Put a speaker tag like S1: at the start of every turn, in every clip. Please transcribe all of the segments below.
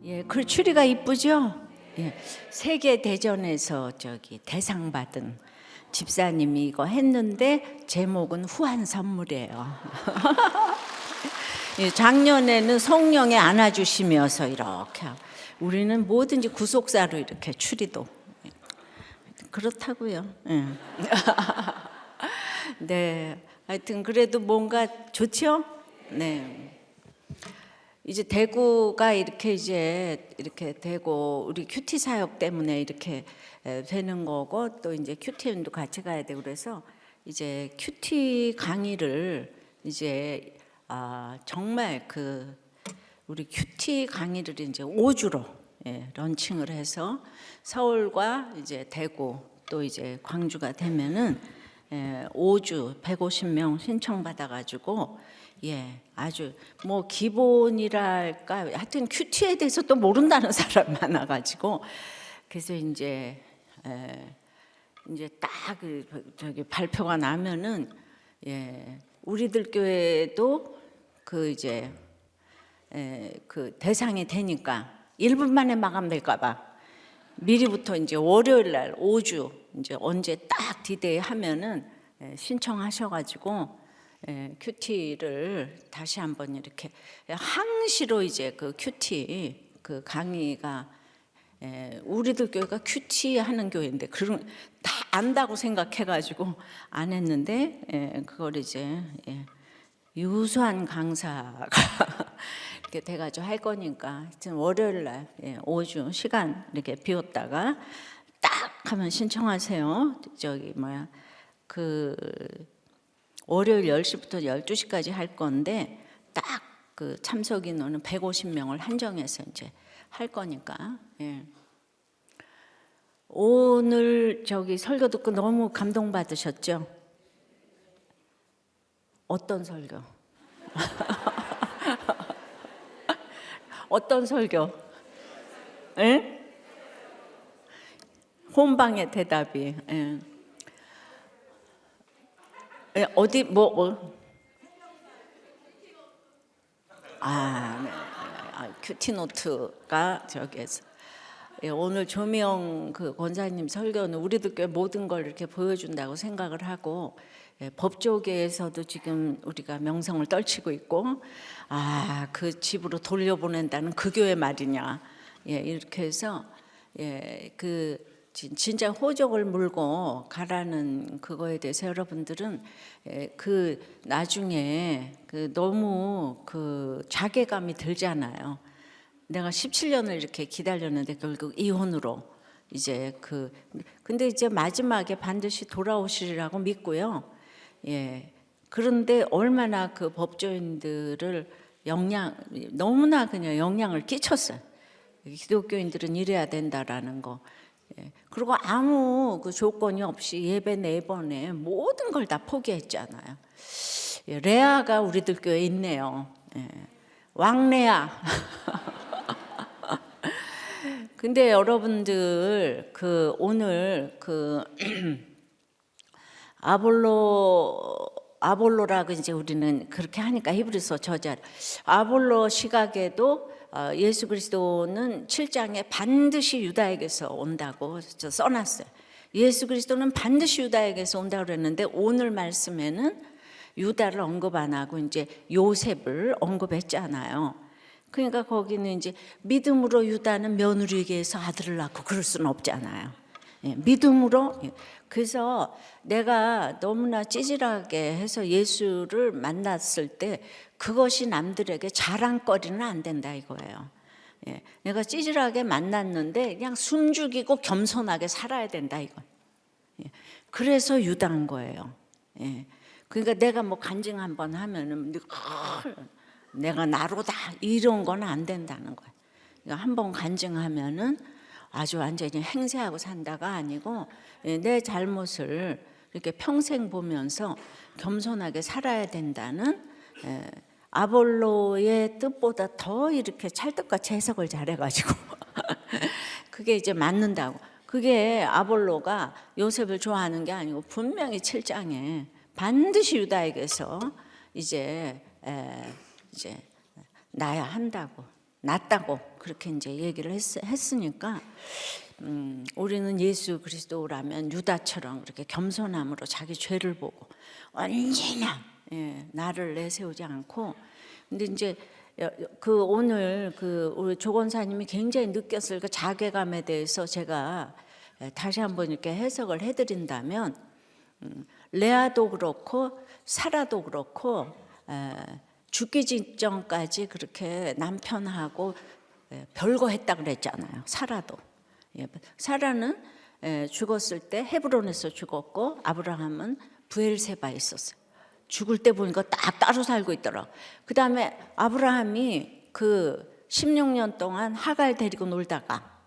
S1: 예, 그 추리가 이쁘죠? 예, 세계 대전에서 대상 받은 집사님이 이거 했는데 제목은 후한 선물이에요. 예, 작년에는 성령의 안아주심이어서 이렇게 우리는 뭐든지 구속사로 이렇게 추리도 그렇다고요. 예. 네, 하여튼 그래도 뭔가 좋죠? 네. 이제 대구가 이렇게 되고 우리 큐티 사역 때문에 이렇게 되는 거고 또 이제 큐티연도 같이 가야 되고 그래서 이제 큐티 강의를 이제 정말 우리 큐티 강의를 이제 5주로 런칭을 해서 서울과 이제 대구 또 이제 광주가 되면은 5주 150명 신청 받아가지고 아주 뭐 기본이랄까 하여튼 큐티에 대해서 또 모른다는 사람 많아가지고 그래서 이제 딱 발표가 나면은 우리들 교회도 그 대상이 되니까 1분 만에 마감될까봐 미리부터 이제 월요일 날 5주 이제 언제 딱 디데이 하면은 신청하셔가지고 큐티를 다시 한번 이렇게 항시로 이제 그 큐티 그 강의가 우리들 교회가 큐티 하는 교회인데 그런 다 안다고 생각해가지고 안 했는데 그걸 이제 유수한 강사가 이렇게 돼가지고 할 거니까 하여튼 월요일 날 5주 시간 이렇게 비웠다가 딱 하면 신청하세요. 월요일 10시부터 12시까지 할 건데 딱 그 참석 인원은 150명을 한정해서 이제 할 거니까. 오늘 설교 듣고 너무 감동받으셨죠? 어떤 설교? 어떤 설교? 혼방의 대답이. 어디 큐티노트가 저기에서 오늘 조명 그 권사님 설교는 우리들 교회 모든 걸 이렇게 보여준다고 생각을 하고 법조계에서도 지금 우리가 명성을 떨치고 있고 그 집으로 돌려보낸다는 그 교회 말이냐 이렇게 해서 진짜 호적을 물고 가라는 그거에 대해서 여러분들은 나중에 너무 자괴감이 들잖아요. 내가 17년을 이렇게 기다렸는데 결국 이혼으로 근데 이제 마지막에 반드시 돌아오시리라고 믿고요. 그런데 얼마나 그 법조인들을 너무나 그냥 영향을 끼쳤어요. 기독교인들은 이래야 된다라는 거. 그리고 아무 조건이 없이 예배 4번에 모든 걸 다 포기했잖아요. 레아가 우리들 교회에 있네요. 왕레아. 근데 여러분들 오늘 아볼로라고 이제 우리는 그렇게 하니까 히브리서 저자 아볼로 시각에도 예수 그리스도는 7장에 반드시 유다에게서 온다고 써놨어요. 예수 그리스도는 반드시 유다에게서 온다고 그랬는데 오늘 말씀에는 유다를 언급 안 하고 이제 요셉을 언급했잖아요. 그러니까 거기는 이제 믿음으로 유다는 며느리에게서 아들을 낳고 그럴 수는 없잖아요. 믿음으로. 그래서 내가 너무나 찌질하게 해서 예수를 만났을 때 그것이 남들에게 자랑거리는 안 된다 이거예요. 내가 찌질하게 만났는데 그냥 숨죽이고 겸손하게 살아야 된다 이거. 그래서 유다인 거예요. 그러니까 내가 뭐 간증 한번 하면은 내가 나로다 이런 건 안 된다는 거예요. 그러니까 한번 간증하면은 아주 완전히 행세하고 산다가 아니고 내 잘못을 이렇게 평생 보면서 겸손하게 살아야 된다는 아볼로의 뜻보다 더 이렇게 찰떡같이 해석을 잘해가지고 그게 이제 맞는다고. 그게 아볼로가 요셉을 좋아하는 게 아니고 분명히 7장에 반드시 유다에게서 이제 나야 한다고. 낫다고 그렇게 이제 얘기를 했으니까 우리는 예수 그리스도라면 유다처럼 그렇게 겸손함으로 자기 죄를 보고 언제나 나를 내세우지 않고. 근데 이제 그 오늘 우리 조 권사님이 굉장히 느꼈을 그 자괴감에 대해서 제가 다시 한번 이렇게 해석을 해드린다면, 레아도 그렇고 사라도 그렇고 죽기 직전까지 그렇게 남편하고 별거 했다 그랬잖아요. 사라도. 사라는 죽었을 때 헤브론에서 죽었고, 아브라함은 브엘세바에 있었어요. 죽을 때 보니까 딱 따로 살고 있더라고. 그 다음에 아브라함이 그 16년 동안 하갈 데리고 놀다가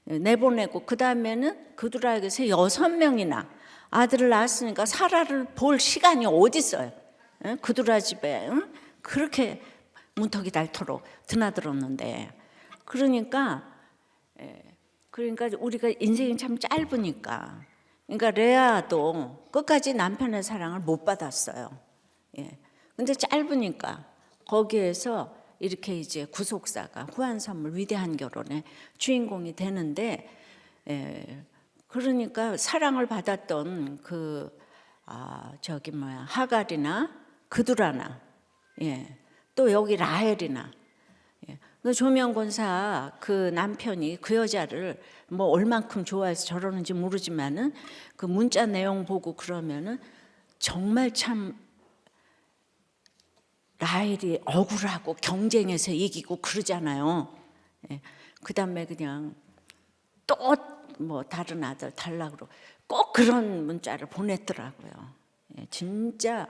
S1: 내보내고, 그 다음에는 그들에게서 6명이나 아들을 낳았으니까 사라를 볼 시간이 어디 있어요? 그들아 집에 그렇게 문턱이 닳도록 드나들었는데, 그러니까 우리가 인생이 참 짧으니까, 그러니까 레아도 끝까지 남편의 사랑을 못 받았어요. 근데 짧으니까 거기에서 이렇게 이제 구속사가 후한 선물 위대한 결혼의 주인공이 되는데, 그러니까 사랑을 받았던 하갈이나 그두라나, 또 여기 라헬이나, 조명 권사 그 남편이 그 여자를 뭐 얼만큼 좋아해서 저러는지 모르지만은 그 문자 내용 보고 그러면은 정말 참 라헬이 억울하고 경쟁해서 이기고 그러잖아요. 그 다음에 그냥 또 뭐 다른 아들 달라고 꼭 그런 문자를 보냈더라고요. 진짜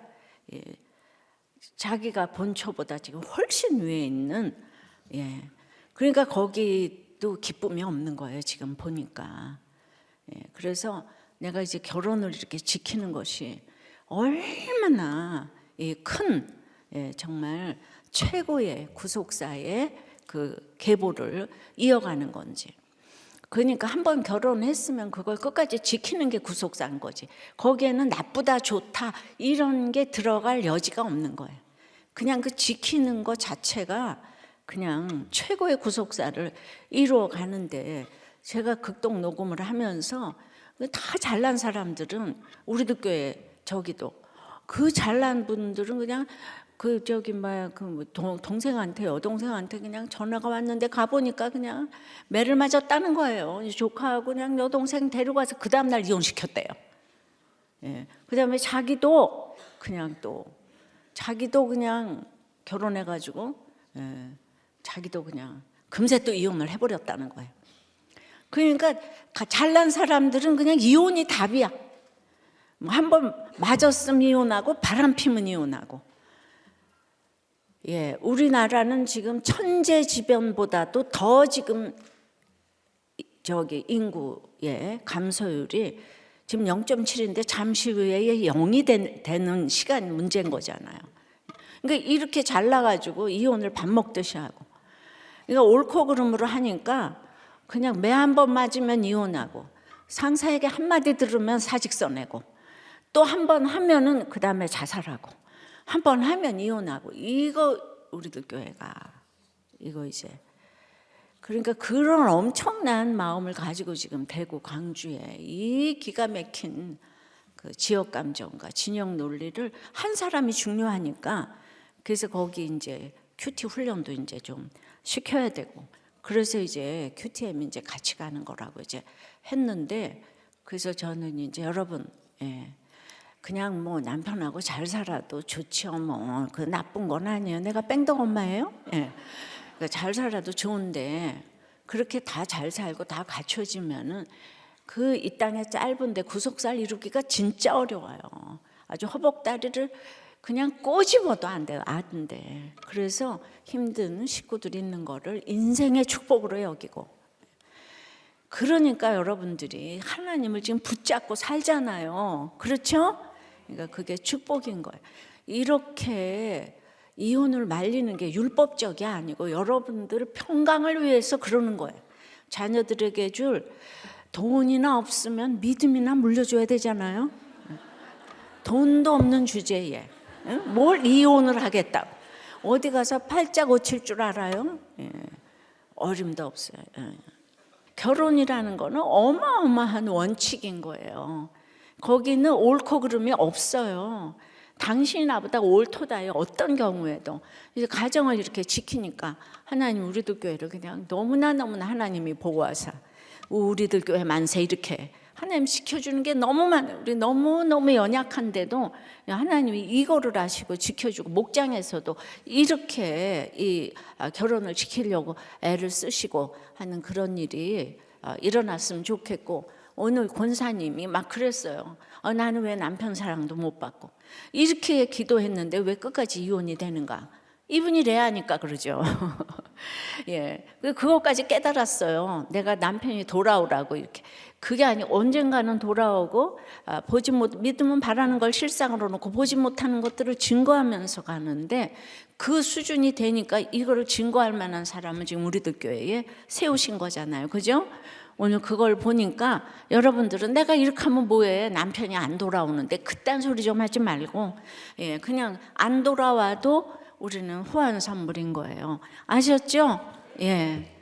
S1: 자기가 본처보다 지금 훨씬 위에 있는, 그러니까 거기도 기쁨이 없는 거예요, 지금 보니까. 그래서 내가 이제 결혼을 이렇게 지키는 것이 얼마나 큰, 정말 최고의 구속사의 그 계보를 이어가는 건지. 그러니까 한번 결혼했으면 그걸 끝까지 지키는 게 구속사인 거지. 거기에는 나쁘다 좋다 이런 게 들어갈 여지가 없는 거예요. 그냥 그 지키는 것 자체가 그냥 최고의 구속사를 이루어 가는데, 제가 극동 녹음을 하면서 다 잘난 사람들은, 우리도 교회 저기도 그 잘난 분들은 그냥 동생한테 여동생한테 그냥 전화가 왔는데 가보니까 그냥 매를 맞았다는 거예요. 조카하고 그냥 여동생 데려가서 그 다음날 이혼시켰대요. 그 다음에 자기도 그냥 결혼해가지고 자기도 그냥 금세 또 이혼을 해버렸다는 거예요. 그러니까 잘난 사람들은 그냥 이혼이 답이야. 한번 맞았으면 이혼하고 바람 피면 이혼하고. 우리나라는 지금 천재지변보다도 더 지금 인구의 감소율이 지금 0.7인데 잠시 후에 0이 되는 시간 문제인 거잖아요. 그러니까 이렇게 잘나가지고 이혼을 밥 먹듯이 하고, 그러니까 옳고 그름으로 하니까 그냥 매 한 번 맞으면 이혼하고, 상사에게 한마디 들으면 사직서 내고, 또 한 번 하면은 그 다음에 자살하고, 한 번 하면 이혼하고. 이거 우리들 교회가 이거 이제, 그러니까 그런 엄청난 마음을 가지고 지금 대구 광주에 이 기가 막힌 그 지역 감정과 진영 논리를 한 사람이 중요하니까, 그래서 거기 이제 큐티 훈련도 이제 좀 시켜야 되고, 그래서 이제 QTM 이제 같이 가는 거라고 이제 했는데, 그래서 저는 이제 여러분, 그냥 뭐 남편하고 잘 살아도 좋죠. 뭐 그 나쁜 건 아니에요. 내가 뺑덕 엄마예요. 그러니까 잘 살아도 좋은데, 그렇게 다 잘 살고 다 갖춰지면은 그 이 땅에 짧은데 구속살 이루기가 진짜 어려워요. 아주 허벅다리를 그냥 꼬집어도 안 돼요, 아는데. 그래서 힘든 식구들이 있는 거를 인생의 축복으로 여기고, 그러니까 여러분들이 하나님을 지금 붙잡고 살잖아요. 그렇죠? 그러니까 그게 축복인 거예요. 이렇게 이혼을 말리는 게 율법적이 아니고 여러분들 평강을 위해서 그러는 거예요. 자녀들에게 줄 돈이나 없으면 믿음이나 물려줘야 되잖아요. 돈도 없는 주제에 뭘 이혼을 하겠다고. 어디 가서 팔자 고칠 줄 알아요? 어림도 없어요. 결혼이라는 거는 어마어마한 원칙인 거예요. 거기는 옳고 그름이 없어요. 당신이 나보다 옳도다요. 어떤 경우에도. 이제 가정을 이렇게 지키니까 하나님 우리들 교회를 그냥 너무나 하나님이 보고 와서 우리들 교회 만세 이렇게 하나님 지켜주는 게 너무 많아요. 우리 너무 연약한데도 하나님이 이거를 아시고 지켜주고, 목장에서도 이렇게 이 결혼을 지키려고 애를 쓰시고 하는 그런 일이 일어났으면 좋겠고, 오늘 권사님이 막 그랬어요. 나는 왜 남편 사랑도 못 받고 이렇게 기도했는데 왜 끝까지 이혼이 되는가? 이분이 레아니까 그러죠. 예, 그것까지 깨달았어요. 내가 남편이 돌아오라고 이렇게. 그게 아니고 언젠가는 돌아오고 보지 못, 믿으면 바라는 걸 실상으로 놓고 보지 못하는 것들을 증거하면서 가는데, 그 수준이 되니까 이거를 증거할 만한 사람은 지금 우리들 교회에 세우신 거잖아요. 그죠? 오늘 그걸 보니까 여러분들은 내가 이렇게 하면 뭐해, 남편이 안 돌아오는데, 그딴 소리 좀 하지 말고, 예, 그냥 안 돌아와도 우리는 후한 선물인 거예요. 아셨죠? 예,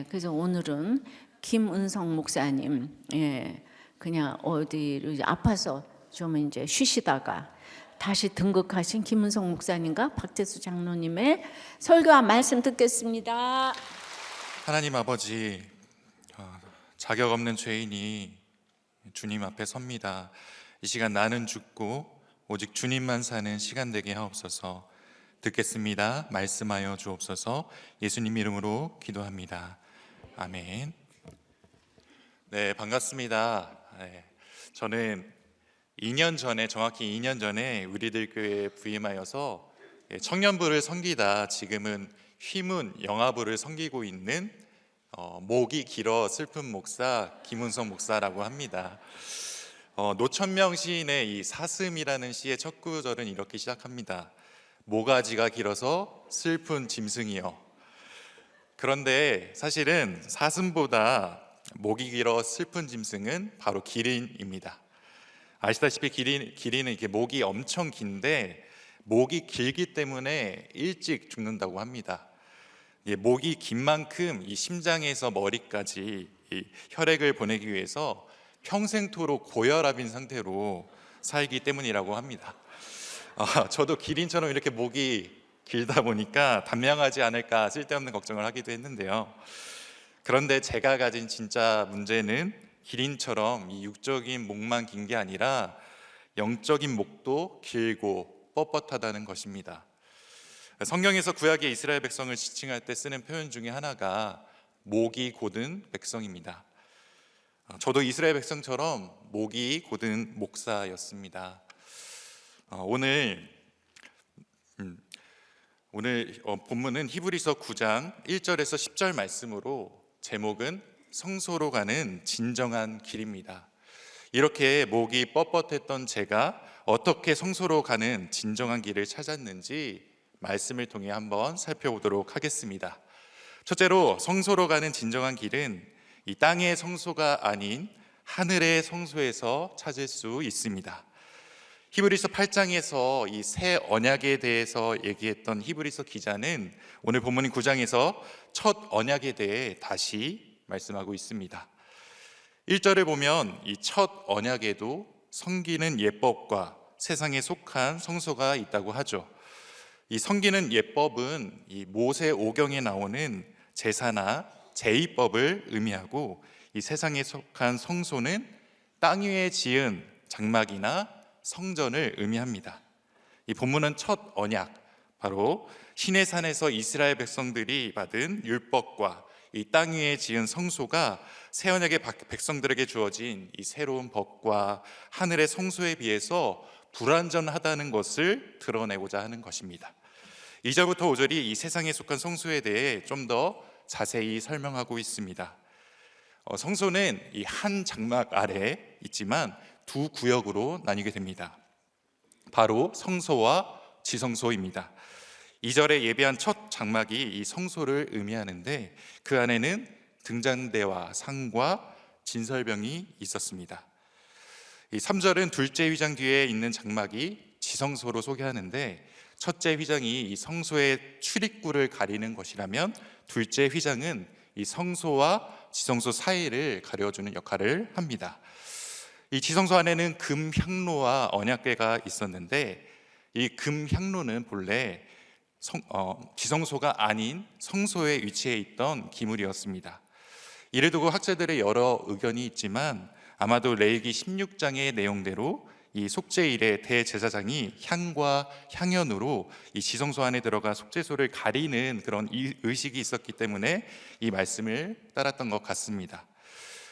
S1: 그래서 오늘은 김은성 목사님, 예, 그냥 어디 아파서 좀 이제 쉬시다가 다시 등극하신 김은성 목사님과 박재수 장로님의 설교와 말씀 듣겠습니다.
S2: 하나님 아버지, 자격 없는 죄인이 주님 앞에 섭니다. 이 시간 나는 죽고 오직 주님만 사는 시간 되게 하옵소서. 듣겠습니다. 말씀하여 주옵소서. 예수님 이름으로 기도합니다. 아멘. 네, 반갑습니다. 네, 저는 2년 전에, 정확히 2년 전에 우리들 교회에 부임하여서 청년부를 섬기다 지금은 휘문 영아부를 섬기고 있는 목이 길어 슬픈 목사 김은성 목사라고 합니다. 노천명 시인의 이 사슴이라는 시의 첫 구절은 이렇게 시작합니다. 모가지가 길어서 슬픈 짐승이여. 그런데 사실은 사슴보다 목이 길어 슬픈 짐승은 바로 기린입니다. 아시다시피 기린은 이렇게 목이 엄청 긴데, 목이 길기 때문에 일찍 죽는다고 합니다. 목이 긴 만큼 이 심장에서 머리까지 이 혈액을 보내기 위해서 평생토록 고혈압인 상태로 살기 때문이라고 합니다. 저도 기린처럼 이렇게 목이 길다 보니까 단명하지 않을까 쓸데없는 걱정을 하기도 했는데요. 그런데 제가 가진 진짜 문제는 기린처럼 이 육적인 목만 긴 게 아니라 영적인 목도 길고 뻣뻣하다는 것입니다. 성경에서 구약의 이스라엘 백성을 지칭할 때 쓰는 표현 중에 하나가 목이 곧은 백성입니다. 저도 이스라엘 백성처럼 목이 곧은 목사였습니다. 오늘 본문은 히브리서 9장 1절에서 10절 말씀으로 제목은 성소로 가는 진정한 길입니다. 이렇게 목이 뻣뻣했던 제가 어떻게 성소로 가는 진정한 길을 찾았는지 말씀을 통해 한번 살펴보도록 하겠습니다. 첫째로, 성소로 가는 진정한 길은 이 땅의 성소가 아닌 하늘의 성소에서 찾을 수 있습니다. 히브리서 8장에서 이 새 언약에 대해서 얘기했던 히브리서 기자는 오늘 본문 9장에서 첫 언약에 대해 다시 말씀하고 있습니다. 1절을 보면 이 첫 언약에도 섬기는 예법과 세상에 속한 성소가 있다고 하죠. 이 섬기는 예법은 이 모세 오경에 나오는 제사나 제의법을 의미하고, 이 세상에 속한 성소는 땅 위에 지은 장막이나 성전을 의미합니다. 이 본문은 첫 언약, 바로 시내산에서 이스라엘 백성들이 받은 율법과 이 땅 위에 지은 성소가 새 언약의 백성들에게 주어진 이 새로운 법과 하늘의 성소에 비해서 불완전하다는 것을 드러내고자 하는 것입니다. 2절부터 5절이 이 세상에 속한 성소에 대해 좀 더 자세히 설명하고 있습니다. 성소는 이 한 장막 아래에 있지만 두 구역으로 나뉘게 됩니다. 바로 성소와 지성소입니다. 2절에 예배한 첫 장막이 이 성소를 의미하는데, 그 안에는 등잔대와 상과 진설병이 있었습니다. 이 3절은 둘째 휘장 뒤에 있는 장막이 지성소로 소개하는데, 첫째 휘장이 이 성소의 출입구를 가리는 것이라면 둘째 휘장은 이 성소와 지성소 사이를 가려주는 역할을 합니다. 이 지성소 안에는 금 향로와 언약궤가 있었는데 이 금 향로는 본래 지성소가 아닌 성소에 위치해 있던 기물이었습니다. 이를 두고 학자들의 여러 의견이 있지만 아마도 레위기 16장의 내용대로 이 속죄일에 대제사장이 향과 향연으로 이 지성소 안에 들어가 속죄소를 가리는 그런 의식이 있었기 때문에 이 말씀을 따랐던 것 같습니다.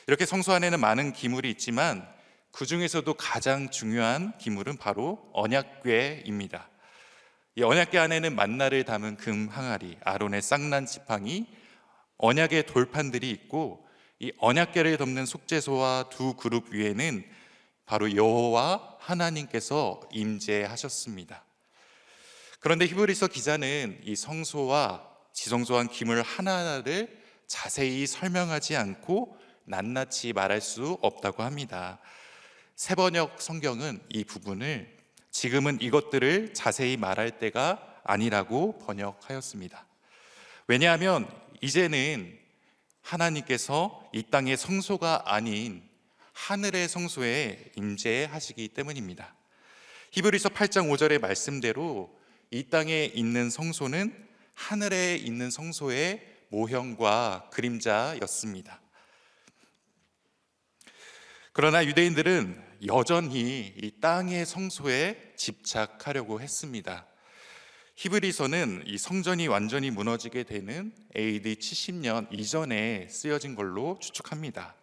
S2: 이렇게 성소 안에는 많은 기물이 있지만 그 중에서도 가장 중요한 기물은 바로 언약궤입니다. 이 언약궤 안에는 만나를 담은 금 항아리, 아론의 쌍난 지팡이, 언약의 돌판들이 있고 이 언약궤를 덮는 속죄소와 두 그룹 위에는 바로 여호와 하나님께서 임재하셨습니다. 그런데 히브리서 기자는 이 성소와 지성소한 기물 하나하나를 자세히 설명하지 않고 낱낱이 말할 수 없다고 합니다. 새번역 성경은 이 부분을 지금은 이것들을 자세히 말할 때가 아니라고 번역하였습니다. 왜냐하면 이제는 하나님께서 이 땅의 성소가 아닌 하늘의 성소에 임재하시기 때문입니다. 히브리서 8장 5절의 말씀대로 이 땅에 있는 성소는 하늘에 있는 성소의 모형과 그림자였습니다. 그러나 유대인들은 여전히 이 땅의 성소에 집착하려고 했습니다. 히브리서는 이 성전이 완전히 무너지게 되는 AD 70년 이전에 쓰여진 걸로 추측합니다.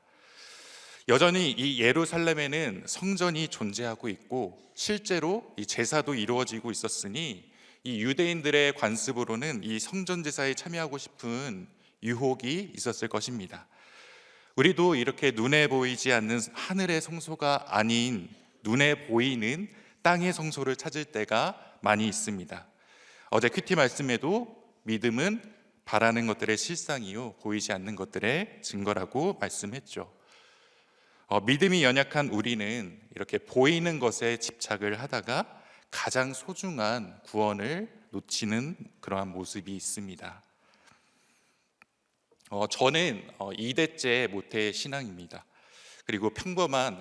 S2: 여전히 이 예루살렘에는 성전이 존재하고 있고 실제로 이 제사도 이루어지고 있었으니 이 유대인들의 관습으로는 이 성전 제사에 참여하고 싶은 유혹이 있었을 것입니다. 우리도 이렇게 눈에 보이지 않는 하늘의 성소가 아닌 눈에 보이는 땅의 성소를 찾을 때가 많이 있습니다. 어제 큐티 말씀에도 믿음은 바라는 것들의 실상이요 보이지 않는 것들의 증거라고 말씀했죠. 믿음이 연약한 우리는 이렇게 보이는 것에 집착을 하다가 가장 소중한 구원을 놓치는 그러한 모습이 있습니다. 저는 2대째 모태 신앙입니다. 그리고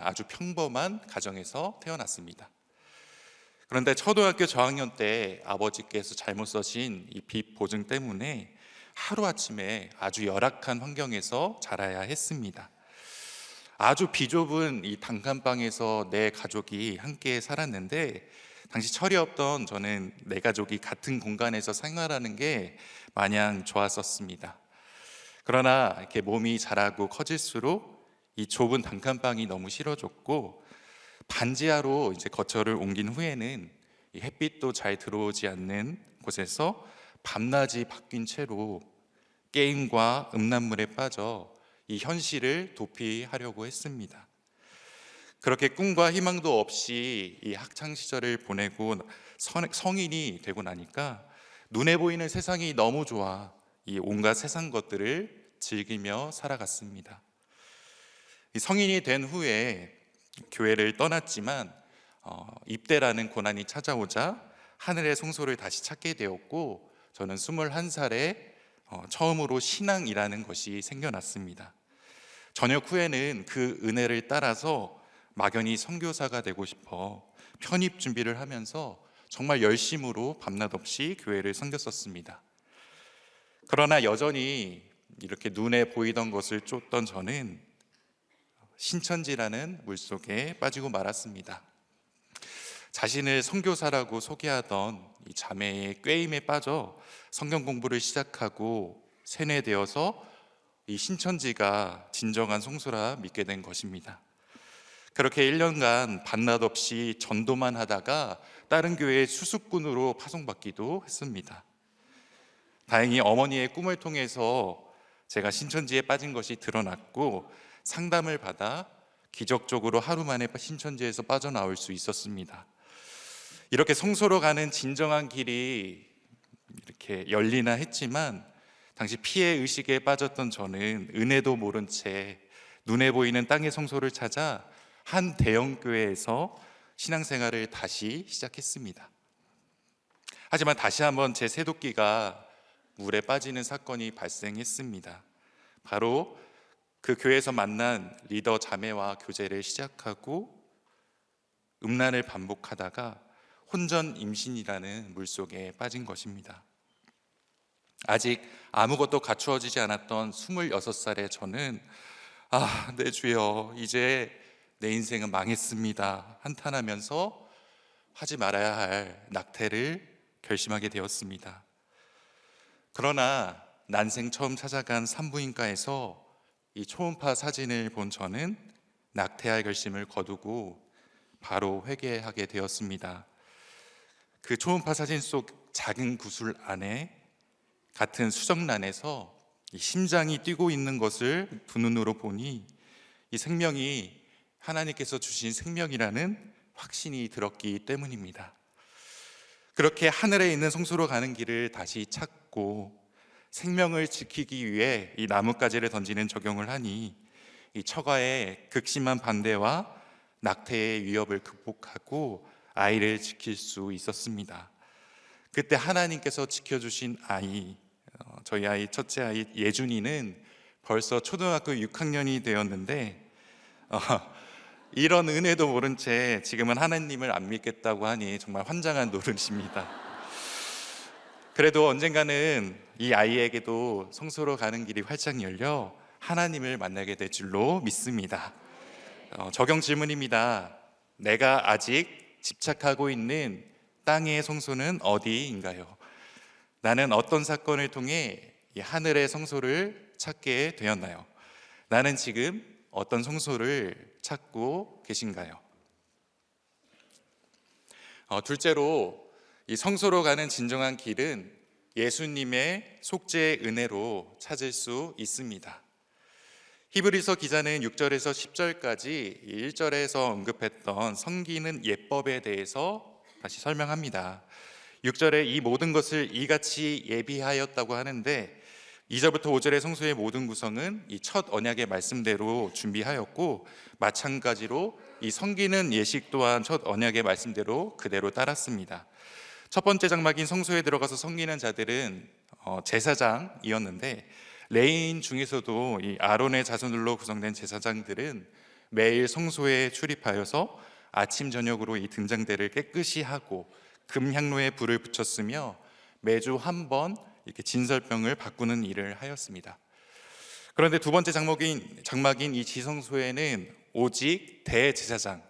S2: 아주 평범한 가정에서 태어났습니다. 그런데 초등학교 저학년 때 아버지께서 잘못 써신 이 빚 보증 때문에 하루아침에 아주 열악한 환경에서 자라야 했습니다. 아주 비좁은 이 단칸방에서 내 가족이 함께 살았는데 당시 철이 없던 저는 내 가족이 같은 공간에서 생활하는 게 마냥 좋았었습니다. 그러나 이렇게 몸이 자라고 커질수록 이 좁은 단칸방이 너무 싫어졌고 반지하로 이제 거처를 옮긴 후에는 이 햇빛도 잘 들어오지 않는 곳에서 밤낮이 바뀐 채로 게임과 음란물에 빠져 이 현실을 도피하려고 했습니다. 그렇게 꿈과 희망도 없이 이 학창 시절을 보내고 성인이 되고 나니까 눈에 보이는 세상이 너무 좋아 이 온갖 세상 것들을 즐기며 살아갔습니다. 이 성인이 된 후에 교회를 떠났지만 입대라는 고난이 찾아오자 하늘의 성소를 다시 찾게 되었고 저는 21살에 처음으로 신앙이라는 것이 생겨났습니다. 전역 후에는 그 은혜를 따라서 막연히 선교사가 되고 싶어 편입 준비를 하면서 정말 열심으로 밤낮 없이 교회를 섬겼었습니다. 그러나 여전히 이렇게 눈에 보이던 것을 쫓던 저는 신천지라는 물속에 빠지고 말았습니다. 자신을 선교사라고 소개하던 이 자매의 꾀임에 빠져 성경 공부를 시작하고 세뇌되어서 이 신천지가 진정한 성소라 믿게 된 것입니다. 그렇게 1년간 밤낮 없이 전도만 하다가 다른 교회의 수습꾼으로 파송받기도 했습니다. 다행히 어머니의 꿈을 통해서 제가 신천지에 빠진 것이 드러났고 상담을 받아 기적적으로 하루 만에 신천지에서 빠져나올 수 있었습니다. 이렇게 성소로 가는 진정한 길이 이렇게 열리나 했지만 당시 피해 의식에 빠졌던 저는 은혜도 모른 채 눈에 보이는 땅의 성소를 찾아 한 대형 교회에서 신앙생활을 다시 시작했습니다. 하지만 다시 한번 제 세도끼가 물에 빠지는 사건이 발생했습니다. 바로 그 교회에서 만난 리더 자매와 교제를 시작하고 음란을 반복하다가 혼전 임신이라는 물속에 빠진 것입니다. 아직 아무것도 갖추어지지 않았던 26살의 저는 네 주여, 이제 내 인생은 망했습니다 한탄하면서 하지 말아야 할 낙태를 결심하게 되었습니다. 그러나 난생 처음 찾아간 산부인과에서 이 초음파 사진을 본 저는 낙태할 결심을 거두고 바로 회개하게 되었습니다. 그 초음파 사진 속 작은 구슬 안에 같은 수정란에서 이 심장이 뛰고 있는 것을 두 눈으로 보니 이 생명이 하나님께서 주신 생명이라는 확신이 들었기 때문입니다. 그렇게 하늘에 있는 성소로 가는 길을 다시 찾고 생명을 지키기 위해 이 나뭇가지를 던지는 적용을 하니 이 처가의 극심한 반대와 낙태의 위협을 극복하고 아이를 지킬 수 있었습니다. 그때 하나님께서 지켜주신 아이, 저희 아이 첫째 아이 예준이는 벌써 초등학교 6학년이 되었는데 이런 은혜도 모른 채 지금은 하나님을 안 믿겠다고 하니 정말 환장한 노릇입니다. 그래도 언젠가는 이 아이에게도 성소로 가는 길이 활짝 열려 하나님을 만나게 될 줄로 믿습니다. 적용 질문입니다. 내가 아직 집착하고 있는 땅의 성소는 어디인가요? 나는 어떤 사건을 통해 이 하늘의 성소를 찾게 되었나요? 나는 지금 어떤 성소를 찾고 계신가요? 둘째로 이 성소로 가는 진정한 길은 예수님의 속죄의 은혜로 찾을 수 있습니다. 히브리서 기자는 6절에서 10절까지 1절에서 언급했던 섬기는 예법에 대해서 다시 설명합니다. 6절에 이 모든 것을 이같이 예비하였다고 하는데 2절부터 5절의 성소의 모든 구성은 이 첫 언약의 말씀대로 준비하였고 마찬가지로 이 섬기는 예식 또한 첫 언약의 말씀대로 그대로 따랐습니다. 첫 번째 장막인 성소에 들어가서 섬기는 자들은 제사장이었는데 레위인 중에서도 이 아론의 자손들로 구성된 제사장들은 매일 성소에 출입하여서 아침 저녁으로 이 등잔대를 깨끗이 하고 금향로에 불을 붙였으며 매주 한 번 이렇게 진설병을 바꾸는 일을 하였습니다. 그런데 두 번째 장막인 이 지성소에는 오직 대제사장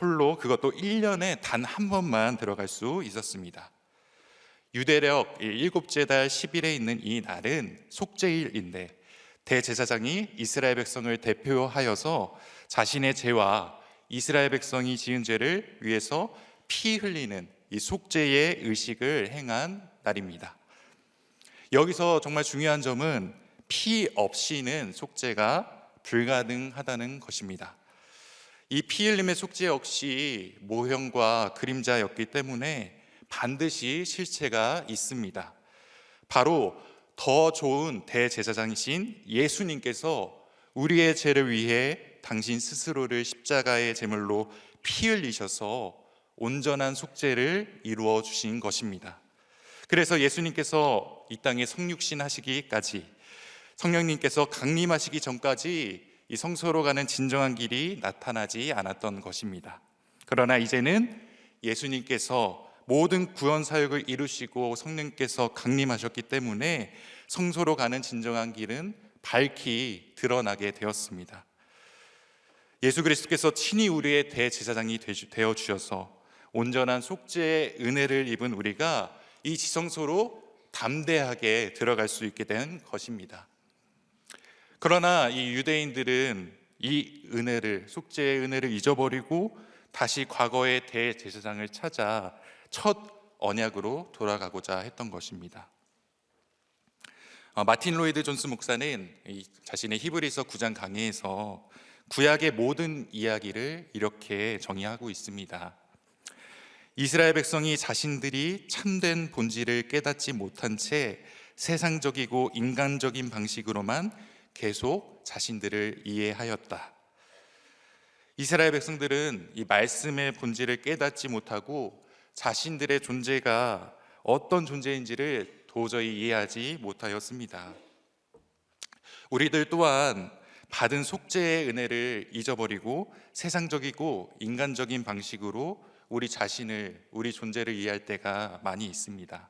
S2: 홀로, 그것도 1년에 단 한 번만 들어갈 수 있었습니다. 유대력 7째 달 10일에 있는 이 날은 속죄일인데 대제사장이 이스라엘 백성을 대표하여서 자신의 죄와 이스라엘 백성이 지은 죄를 위해서 피 흘리는 이 속죄의 의식을 행한 날입니다. 여기서 정말 중요한 점은 피 없이는 속죄가 불가능하다는 것입니다. 이 피 흘림의 속죄 역시 모형과 그림자였기 때문에 반드시 실체가 있습니다. 바로 더 좋은 대제사장이신 예수님께서 우리의 죄를 위해 당신 스스로를 십자가의 제물로 피 흘리셔서 온전한 속죄를 이루어 주신 것입니다. 그래서 예수님께서 이 땅에 성육신 하시기까지, 성령님께서 강림하시기 전까지 이 성소로 가는 진정한 길이 나타나지 않았던 것입니다. 그러나 이제는 예수님께서 모든 구원 사역을 이루시고 성령께서 강림하셨기 때문에 성소로 가는 진정한 길은 밝히 드러나게 되었습니다. 예수 그리스도께서 친히 우리의 대제사장이 되어 주셔서 온전한 속죄의 은혜를 입은 우리가 이 지성소로 담대하게 들어갈 수 있게 된 것입니다. 그러나 이 유대인들은 이 은혜를, 속죄의 은혜를 잊어버리고 다시 과거의 대제사장을 찾아 첫 언약으로 돌아가고자 했던 것입니다. 마틴 로이드 존스 목사는 자신의 히브리서 9장 강해에서 구약의 모든 이야기를 이렇게 정의하고 있습니다. 이스라엘 백성이 자신들이 참된 본질을 깨닫지 못한 채 세상적이고 인간적인 방식으로만 계속 자신들을 이해하였다. 이스라엘 백성들은 이 말씀의 본질을 깨닫지 못하고 자신들의 존재가 어떤 존재인지를 도저히 이해하지 못하였습니다. 우리들 또한 받은 속죄의 은혜를 잊어버리고 세상적이고 인간적인 방식으로 우리 자신을, 우리 존재를 이해할 때가 많이 있습니다.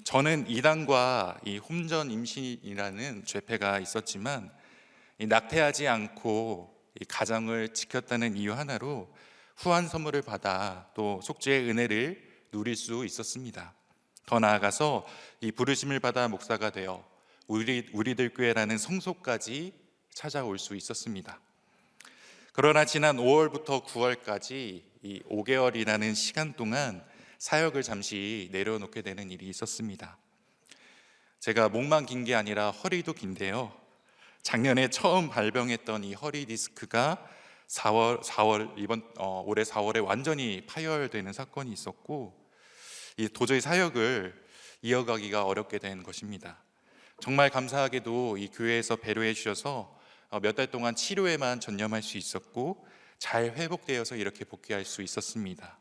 S2: 저는 이단과 이 홈전 임신이라는 죄패가 있었지만 이 낙태하지 않고 이 가정을 지켰다는 이유 하나로 후한 선물을 받아 또 속죄의 은혜를 누릴 수 있었습니다. 더 나아가서 이 부르심을 받아 목사가 되어 우리들 교회라는 성소까지 찾아올 수 있었습니다. 그러나 지난 5월부터 9월까지 이 5개월이라는 시간 동안 사역을 잠시 내려놓게 되는 일이 있었습니다. 제가 목만 긴 게 아니라 허리도 긴데요. 작년에 처음 발병했던 이 허리 디스크가 올해 4월에 완전히 파열되는 사건이 있었고 도저히 사역을 이어가기가 어렵게 된 것입니다. 정말 감사하게도 이 교회에서 배려해 주셔서 몇 달 동안 치료에만 전념할 수 있었고 잘 회복되어서 이렇게 복귀할 수 있었습니다.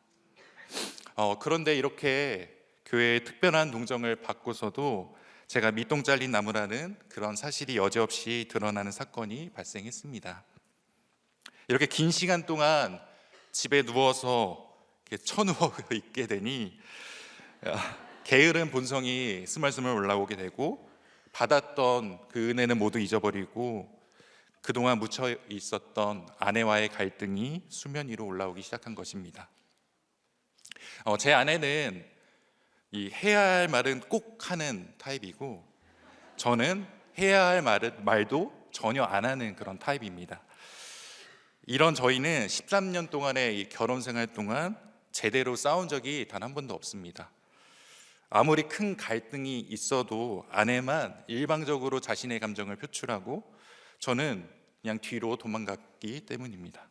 S2: 그런데 이렇게 교회의 특별한 동정을 받고서도 제가 밑동 잘린 나무라는 그런 사실이 여지없이 드러나는 사건이 발생했습니다. 이렇게 긴 시간 동안 집에 누워서 이렇게 쳐누워 있게 되니 게으른 본성이 스멀스멀 올라오게 되고 받았던 그 은혜는 모두 잊어버리고 그동안 묻혀 있었던 아내와의 갈등이 수면 위로 올라오기 시작한 것입니다. 제 아내는 이 해야 할 말은 꼭 하는 타입이고 저는 해야 할 말도 전혀 안 하는 그런 타입입니다. 이런 저희는 13년 동안의 이 결혼 생활 동안 제대로 싸운 적이 단 한 번도 없습니다. 아무리 큰 갈등이 있어도 아내만 일방적으로 자신의 감정을 표출하고 저는 그냥 뒤로 도망갔기 때문입니다.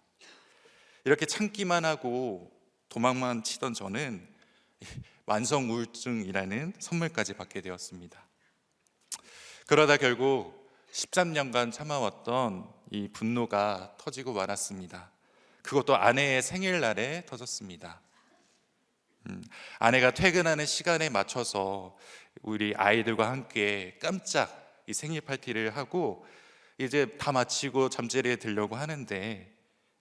S2: 이렇게 참기만 하고 도망만 치던 저는 만성 우울증이라는 선물까지 받게 되었습니다. 그러다 결국 13년간 참아왔던 이 분노가 터지고 말았습니다. 그것도 아내의 생일날에 터졌습니다. 아내가 퇴근하는 시간에 맞춰서 우리 아이들과 함께 깜짝 이 생일 파티를 하고 이제 다 마치고 잠자리에 들려고 하는데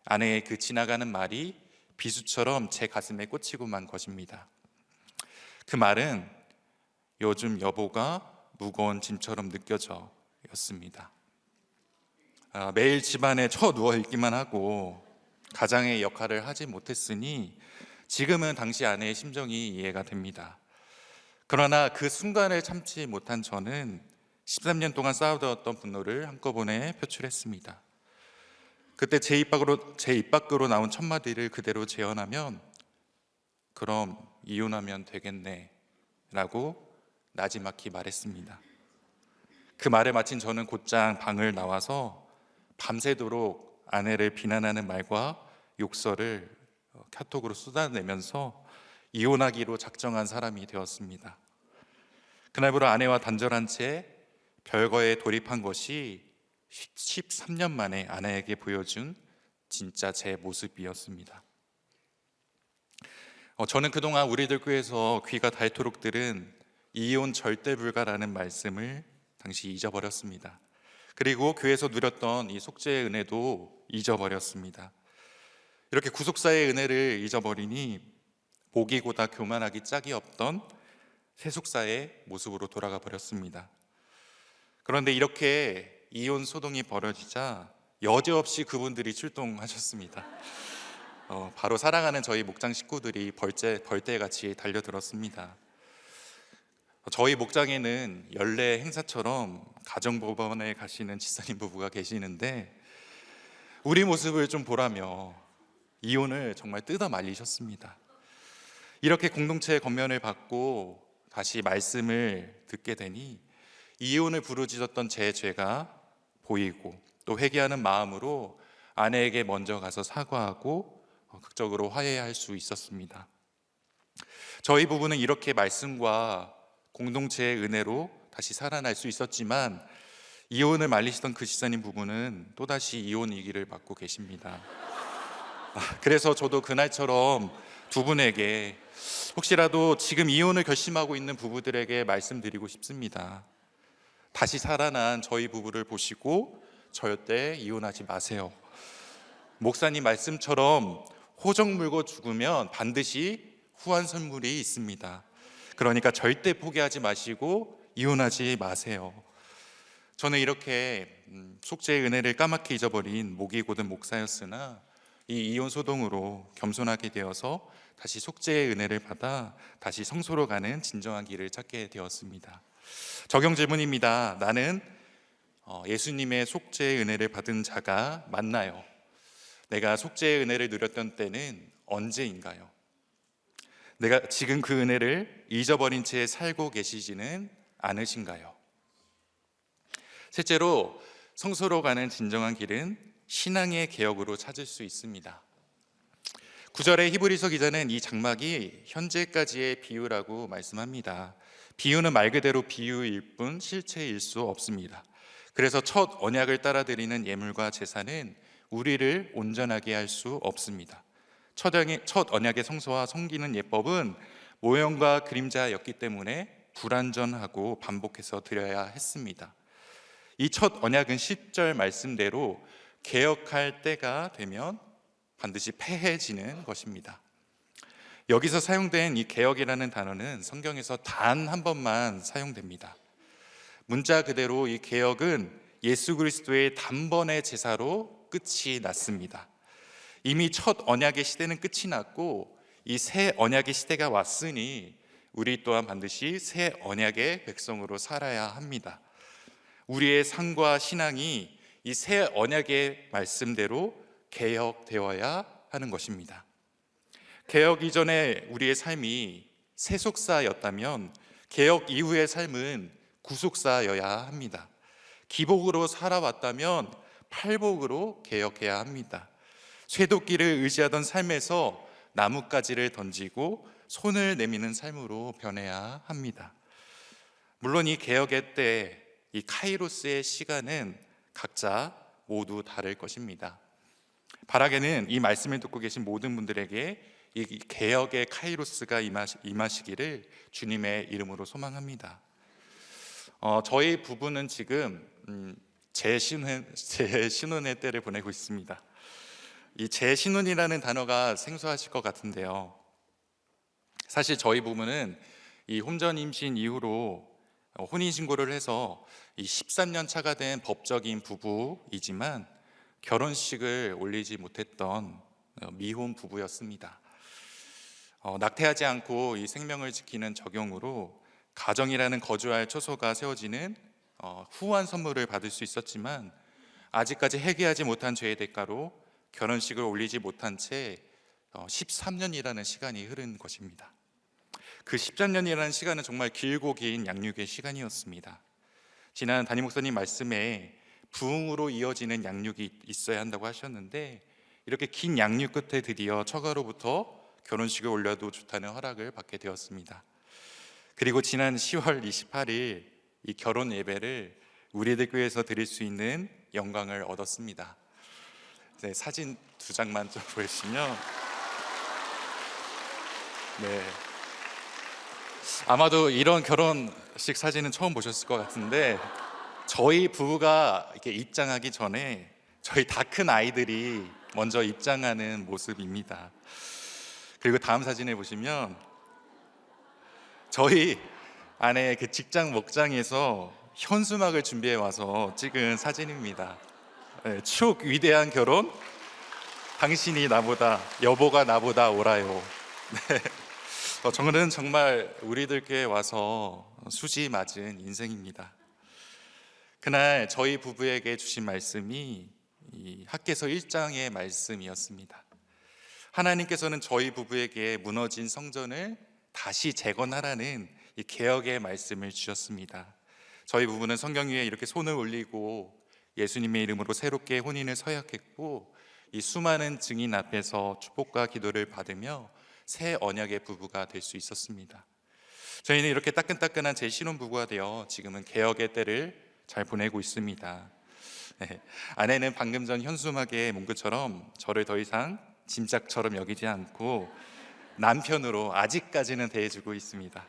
S2: 아내의 그 지나가는 말이 비수처럼 제 가슴에 꽂히고 만 것입니다. 그 말은 요즘 여보가 무거운 짐처럼 느껴져 였습니다. 매일 집안에 처 누워 있기만 하고 가장의 역할을 하지 못했으니 지금은 당시 아내의 심정이 이해가 됩니다. 그러나 그 순간을 참지 못한 저는 13년 동안 쌓아두었던 분노를 한꺼번에 표출했습니다. 그때 제 입 밖으로 나온 첫 마디를 그대로 재현하면 그럼 이혼하면 되겠네 라고 나지막히 말했습니다. 그 말에 마친 저는 곧장 방을 나와서 밤새도록 아내를 비난하는 말과 욕설을 카톡으로 쏟아내면서 이혼하기로 작정한 사람이 되었습니다. 그날부로 아내와 단절한 채 별거에 돌입한 것이 13년 만에 아내에게 보여준 진짜 제 모습이었습니다. 저는 그동안 우리들 교회에서 귀가 닳도록 들은 이혼 절대 불가라는 말씀을 당시 잊어버렸습니다. 그리고 교회에서 누렸던 이 속죄의 은혜도 잊어버렸습니다. 이렇게 구속사의 은혜를 잊어버리니 보기보다 교만하기 짝이 없던 세속사의 모습으로 돌아가 버렸습니다. 그런데 이렇게 이혼 소동이 벌어지자 여지없이 그분들이 출동하셨습니다. 바로 사랑하는 저희 목장 식구들이 벌떼같이 달려들었습니다. 저희 목장에는 연례 행사처럼 가정법원에 가시는 집사님 부부가 계시는데 우리 모습을 좀 보라며 이혼을 정말 뜯어 말리셨습니다. 이렇게 공동체의 권면을 받고 다시 말씀을 듣게 되니 이혼을 부르짖었던 제 죄가 보이고 또 회개하는 마음으로 아내에게 먼저 가서 사과하고 극적으로 화해할 수 있었습니다. 저희 부부는 이렇게 말씀과 공동체의 은혜로 다시 살아날 수 있었지만 이혼을 말리시던 그 집사님 부부는 또다시 이혼 위기를 맞고 계십니다. 그래서 저도 그날처럼 두 분에게, 혹시라도 지금 이혼을 결심하고 있는 부부들에게 말씀드리고 싶습니다. 다시 살아난 저희 부부를 보시고 절대 이혼하지 마세요. 목사님 말씀처럼 호적 물고 죽으면 반드시 후한 선물이 있습니다. 그러니까 절대 포기하지 마시고 이혼하지 마세요. 저는 이렇게 속죄의 은혜를 까맣게 잊어버린 목이 고든 목사였으나 이 이혼 소동으로 겸손하게 되어서 다시 속죄의 은혜를 받아 다시 성소로 가는 진정한 길을 찾게 되었습니다. 적용 질문입니다. 나는 예수님의 속죄의 은혜를 받은 자가 맞나요? 내가 속죄의 은혜를 누렸던 때는 언제인가요? 내가 지금 그 은혜를 잊어버린 채 살고 계시지는 않으신가요? 셋째로, 성소로 가는 진정한 길은 신앙의 개혁으로 찾을 수 있습니다. 9절의 히브리서 기자는 이 장막이 현재까지의 비유라고 말씀합니다. 비유는 말 그대로 비유일 뿐 실체일 수 없습니다. 그래서 첫 언약을 따라드리는 예물과 제사는 우리를 온전하게 할 수 없습니다. 첫 언약의 성소와 섬기는 예법은 모형과 그림자였기 때문에 불완전하고 반복해서 드려야 했습니다. 이 첫 언약은 10절 말씀대로 개혁할 때가 되면 반드시 폐해지는 것입니다. 여기서 사용된 이 개혁이라는 단어는 성경에서 단 한 번만 사용됩니다. 문자 그대로 이 개혁은 예수 그리스도의 단번의 제사로 끝이 났습니다. 이미 첫 언약의 시대는 끝이 났고 이 새 언약의 시대가 왔으니 우리 또한 반드시 새 언약의 백성으로 살아야 합니다. 우리의 삶과 신앙이 이 새 언약의 말씀대로 개혁되어야 하는 것입니다. 개혁 이전에 우리의 삶이 세속사였다면 개혁 이후의 삶은 구속사여야 합니다. 기복으로 살아왔다면 팔복으로 개혁해야 합니다. 쇠도끼를 의지하던 삶에서 나뭇가지를 던지고 손을 내미는 삶으로 변해야 합니다. 물론 이 개혁의 때, 이 카이로스의 시간은 각자 모두 다를 것입니다. 바라게는 이 말씀을 듣고 계신 모든 분들에게 이 개혁의 카이로스가 임하시기를 주님의 이름으로 소망합니다. 저희 부부는 지금 재신혼의 때를 보내고 있습니다. 이 재신혼이라는 단어가 생소하실 것 같은데요. 사실 저희 부부는 이 혼전 임신 이후로 혼인신고를 해서 이 13년 차가 된 법적인 부부이지만 결혼식을 올리지 못했던 미혼 부부였습니다. 낙태하지 않고 이 생명을 지키는 적용으로 가정이라는 거주할 처소가 세워지는 후한 선물을 받을 수 있었지만 아직까지 회개하지 못한 죄의 대가로 결혼식을 올리지 못한 채 13년이라는 시간이 흐른 것입니다. 그 13년이라는 시간은 정말 길고 긴 양육의 시간이었습니다. 지난 담임 목사님 말씀에 부흥으로 이어지는 양육이 있어야 한다고 하셨는데 이렇게 긴 양육 끝에 드디어 처가로부터 결혼식을 올려도 좋다는 허락을 받게 되었습니다. 그리고 지난 10월 28일 이 결혼 예배를 우리들 교회에서 드릴 수 있는 영광을 얻었습니다. 네, 사진 두 장만 좀 보여주시면 네, 아마도 이런 결혼식 사진은 처음 보셨을 것 같은데 저희 부부가 이렇게 입장하기 전에 저희 다 큰 아이들이 먼저 입장하는 모습입니다. 그리고 다음 사진을 보시면 저희 아내 그 직장 목장에서 현수막을 준비해 와서 찍은 사진입니다. 네, 추억 위대한 결혼, 당신이 나보다, 여보가 나보다 옳아요. 네. 저는 정말 우리들께 와서 수지 맞은 인생입니다. 그날 저희 부부에게 주신 말씀이 이 학개서 1장의 말씀이었습니다. 하나님께서는 저희 부부에게 무너진 성전을 다시 재건하라는 이 개혁의 말씀을 주셨습니다. 저희 부부는 성경 위에 이렇게 손을 올리고 예수님의 이름으로 새롭게 혼인을 서약했고 이 수많은 증인 앞에서 축복과 기도를 받으며 새 언약의 부부가 될 수 있었습니다. 저희는 이렇게 따끈따끈한 제 신혼부부가 되어 지금은 개혁의 때를 잘 보내고 있습니다. 네. 아내는 방금 전 현수막의 문구처럼 저를 더 이상 짐짝처럼 여기지 않고 남편으로 아직까지는 대해주고 있습니다.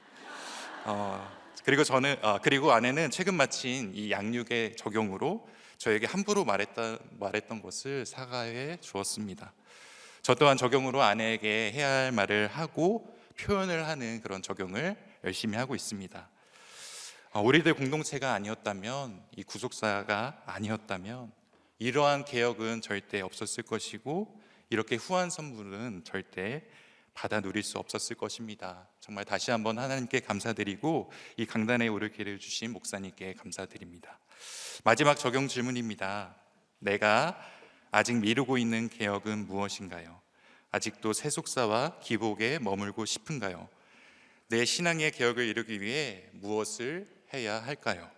S2: 그리고 아내는 최근 마친 이 양육의 적용으로 저에게 함부로 말했던 것을 사과해 주었습니다. 저 또한 적용으로 아내에게 해야 할 말을 하고 표현을 하는 그런 적용을 열심히 하고 있습니다. 우리들 공동체가 아니었다면, 이 구속사가 아니었다면 이러한 개혁은 절대 없었을 것이고 이렇게 후한 선물은 절대 받아 누릴 수 없었을 것입니다. 정말 다시 한번 하나님께 감사드리고 이 강단에 오를 기회를 주신 목사님께 감사드립니다. 마지막 적용 질문입니다. 내가 아직 미루고 있는 개혁은 무엇인가요? 아직도 세속사와 기복에 머물고 싶은가요? 내 신앙의 개혁을 이루기 위해 무엇을 해야 할까요?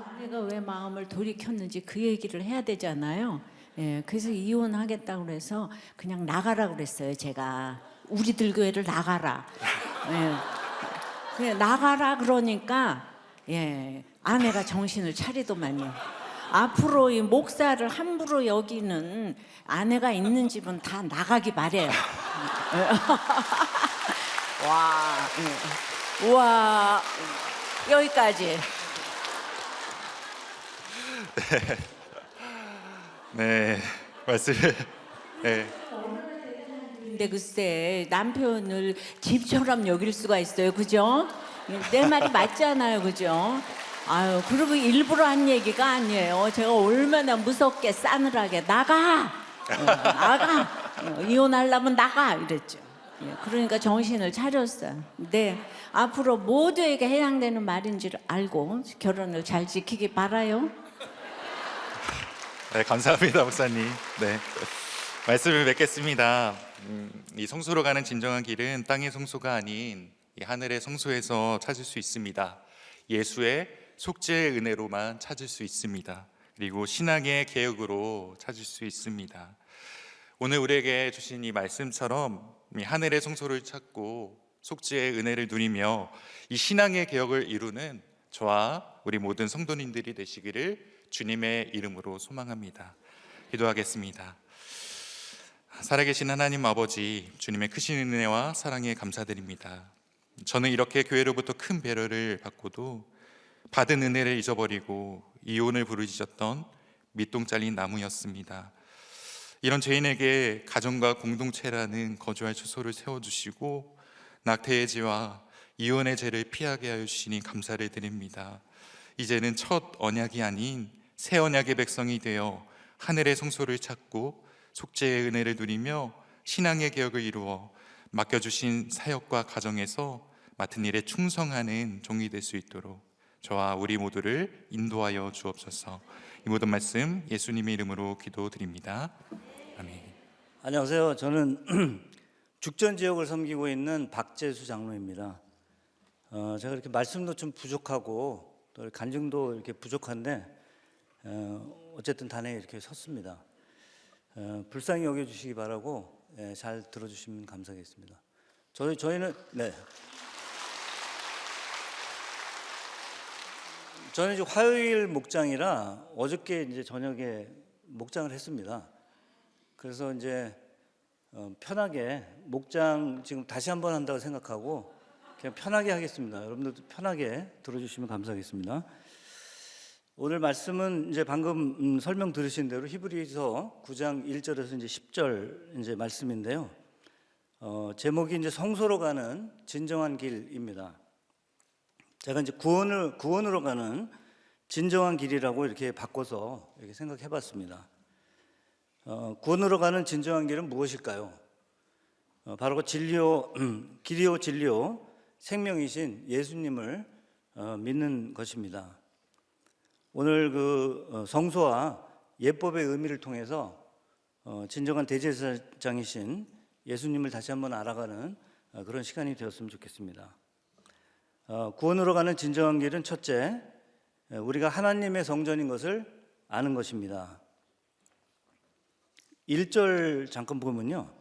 S1: 아내가 왜 마음을 돌이켰는지 그 얘기를 해야 되잖아요. 예, 그래서 이혼하겠다고 그래서 그냥 나가라고 그랬어요. 제가 우리들 교회를 나가라. 예, 그냥 나가라 그러니까 아내가 정신을 차리더만요. 앞으로 이 목사를 함부로 여기는 아내가 있는 집은 다 나가기 바래요. 와, 우와, 여기까지.
S2: 네, 말씀. 네.
S1: 근데 글쎄 남편을 집처럼 여길 수가 있어요, 그죠? 내 말이 맞잖아요, 그죠? 아유, 그리고 일부러 한 얘기가 아니에요. 제가 얼마나 무섭게 싸늘하게 나가, 나가, 이혼하려면 나가 이랬죠. 그러니까 정신을 차렸어요. 근데 앞으로 모두에게 해당되는 말인지를 알고 결혼을 잘 지키기 바라요.
S2: 네, 감사합니다, 목사님. 네, 말씀을 맺겠습니다. 이 성소로 가는 진정한 길은 땅의 성소가 아닌 이 하늘의 성소에서 찾을 수 있습니다. 예수의 속죄의 은혜로만 찾을 수 있습니다. 그리고 신앙의 개혁으로 찾을 수 있습니다. 오늘 우리에게 주신 이 말씀처럼 이 하늘의 성소를 찾고 속죄의 은혜를 누리며 이 신앙의 개혁을 이루는 저와 우리 모든 성도님들이 되시기를 주님의 이름으로 소망합니다. 기도하겠습니다. 살아계신 하나님 아버지, 주님의 크신 은혜와 사랑에 감사드립니다. 저는 이렇게 교회로부터 큰 배려를 받고도 받은 은혜를 잊어버리고 이혼을 부르짖었던 밑동 잘린 나무였습니다. 이런 죄인에게 가정과 공동체라는 거주할 주소를 세워주시고 낙태의 죄와 이혼의 죄를 피하게 하여 주시니 감사를 드립니다. 이제는 첫 언약이 아닌 새 언약의 백성이 되어 하늘의 성소를 찾고 속죄의 은혜를 누리며 신앙의 개혁을 이루어 맡겨주신 사역과 가정에서 맡은 일에 충성하는 종이 될 수 있도록 저와 우리 모두를 인도하여 주옵소서. 이 모든 말씀 예수님의 이름으로 기도드립니다. 아멘.
S3: 안녕하세요. 저는 죽전 지역을 섬기고 있는 박재수 장로입니다. 제가 이렇게 말씀도 좀 부족하고 또 간증도 이렇게 부족한데 어쨌든 단에 이렇게 섰습니다. 불쌍히 여겨주시기 바라고 잘 들어주시면 감사하겠습니다. 저희는 저는 이제 화요일 목장이라 어저께 이제 저녁에 목장을 했습니다. 그래서 이제 편하게 목장 지금 다시 한번 한다고 생각하고 그냥 편하게 하겠습니다. 여러분들도 편하게 들어주시면 감사하겠습니다. 오늘 말씀은 이제 방금 설명 들으신 대로 히브리서 9장 1절에서 이제 10절 이제 말씀인데요. 제목이 이제 성소로 가는 진정한 길입니다. 제가 이제 구원으로 가는 진정한 길이라고 이렇게 바꿔서 이렇게 생각해 봤습니다. 구원으로 가는 진정한 길은 무엇일까요? 바로 길이요 진리요 생명이신 예수님을 믿는 것입니다. 오늘 그 성소와 예법의 의미를 통해서 진정한 대제사장이신 예수님을 다시 한번 알아가는 그런 시간이 되었으면 좋겠습니다. 구원으로 가는 진정한 길은 첫째, 우리가 하나님의 성전인 것을 아는 것입니다. 1절 잠깐 보면요,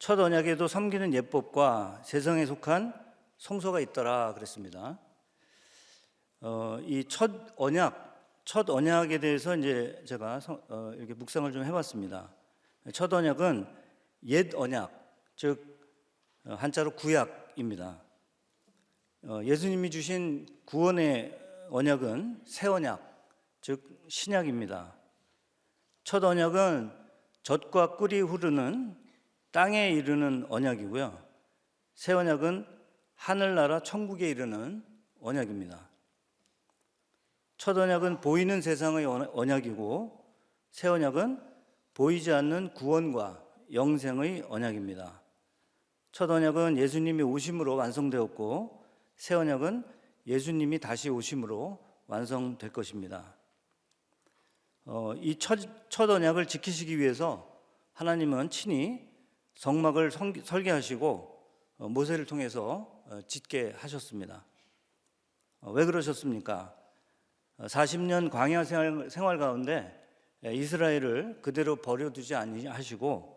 S3: 첫 언약에도 섬기는 예법과 세상에 속한 성소가 있더라 그랬습니다. 이 첫 언약에 대해서 이제 제가 이렇게 묵상을 좀 해봤습니다. 첫 언약은 옛 언약, 즉 한자로 구약입니다. 예수님이 주신 구원의 언약은 새 언약, 즉 신약입니다. 첫 언약은 젖과 꿀이 흐르는 땅에 이르는 언약이고요. 새 언약은 하늘나라 천국에 이르는 언약입니다. 첫 언약은 보이는 세상의 언약이고 새 언약은 보이지 않는 구원과 영생의 언약입니다. 첫 언약은 예수님이 오심으로 완성되었고 새 언약은 예수님이 다시 오심으로 완성될 것입니다. 이 첫 언약을 지키시기 위해서 하나님은 친히 성막을 설계하시고 모세를 통해서 짓게 하셨습니다. 왜 그러셨습니까? 40년 광야 생활 가운데 이스라엘을 그대로 버려두지 아니하시고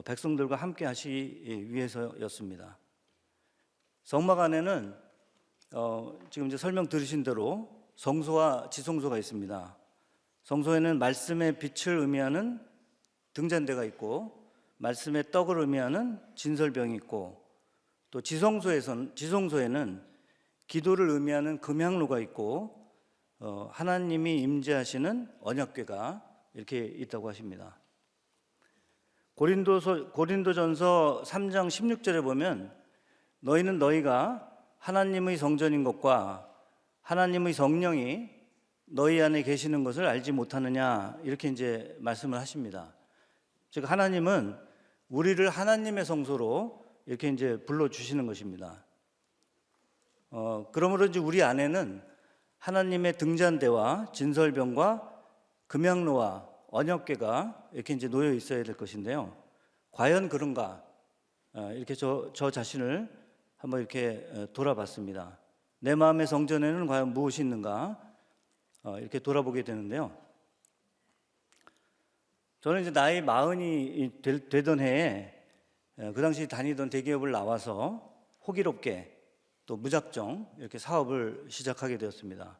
S3: 백성들과 함께 하시기 위해서였습니다. 성막 안에는 지금 이제 설명 들으신 대로 성소와 지성소가 있습니다. 성소에는 말씀의 빛을 의미하는 등잔대가 있고 말씀의 떡을 의미하는 진설병이 있고 또 지성소에는 기도를 의미하는 금향로가 있고 하나님이 임재하시는 언약궤가 이렇게 있다고 하십니다. 고린도전서 3장 16절에 보면 너희는 너희가 하나님의 성전인 것과 하나님의 성령이 너희 안에 계시는 것을 알지 못하느냐 이렇게 이제 말씀을 하십니다. 즉 하나님은 우리를 하나님의 성소로 이렇게 이제 불러 주시는 것입니다. 그러므로 이제 우리 안에는 하나님의 등잔대와 진설병과 금향로와 언약궤가 이렇게 이제 놓여 있어야 될 것인데요. 과연 그런가? 이렇게 저 자신을 한번 이렇게 돌아봤습니다. 내 마음의 성전에는 과연 무엇이 있는가? 이렇게 돌아보게 되는데요. 저는 이제 나이 40이 되던 해에 그 당시 다니던 대기업을 나와서 호기롭게 또 무작정 이렇게 사업을 시작하게 되었습니다.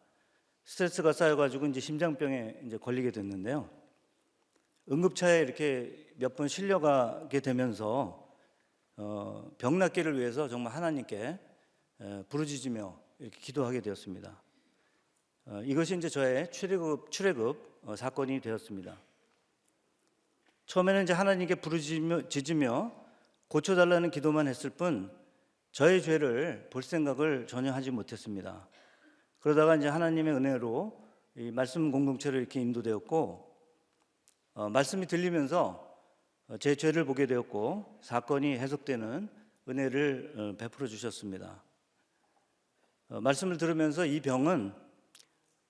S3: 스트레스가 쌓여가지고 이제 심장병에 이제 걸리게 됐는데요. 응급차에 이렇게 몇 번 실려가게 되면서 병 낫기를 위해서 정말 하나님께 부르짖으며 이렇게 기도하게 되었습니다. 이것이 이제 저의 출애굽 사건이 되었습니다. 처음에는 이제 하나님께 부르짖으며 고쳐달라는 기도만 했을 뿐 저의 죄를 볼 생각을 전혀 하지 못했습니다. 그러다가 이제 하나님의 은혜로 이 말씀 공동체로 이렇게 인도되었고 말씀이 들리면서 제 죄를 보게 되었고 사건이 해석되는 은혜를 베풀어 주셨습니다. 말씀을 들으면서 이 병은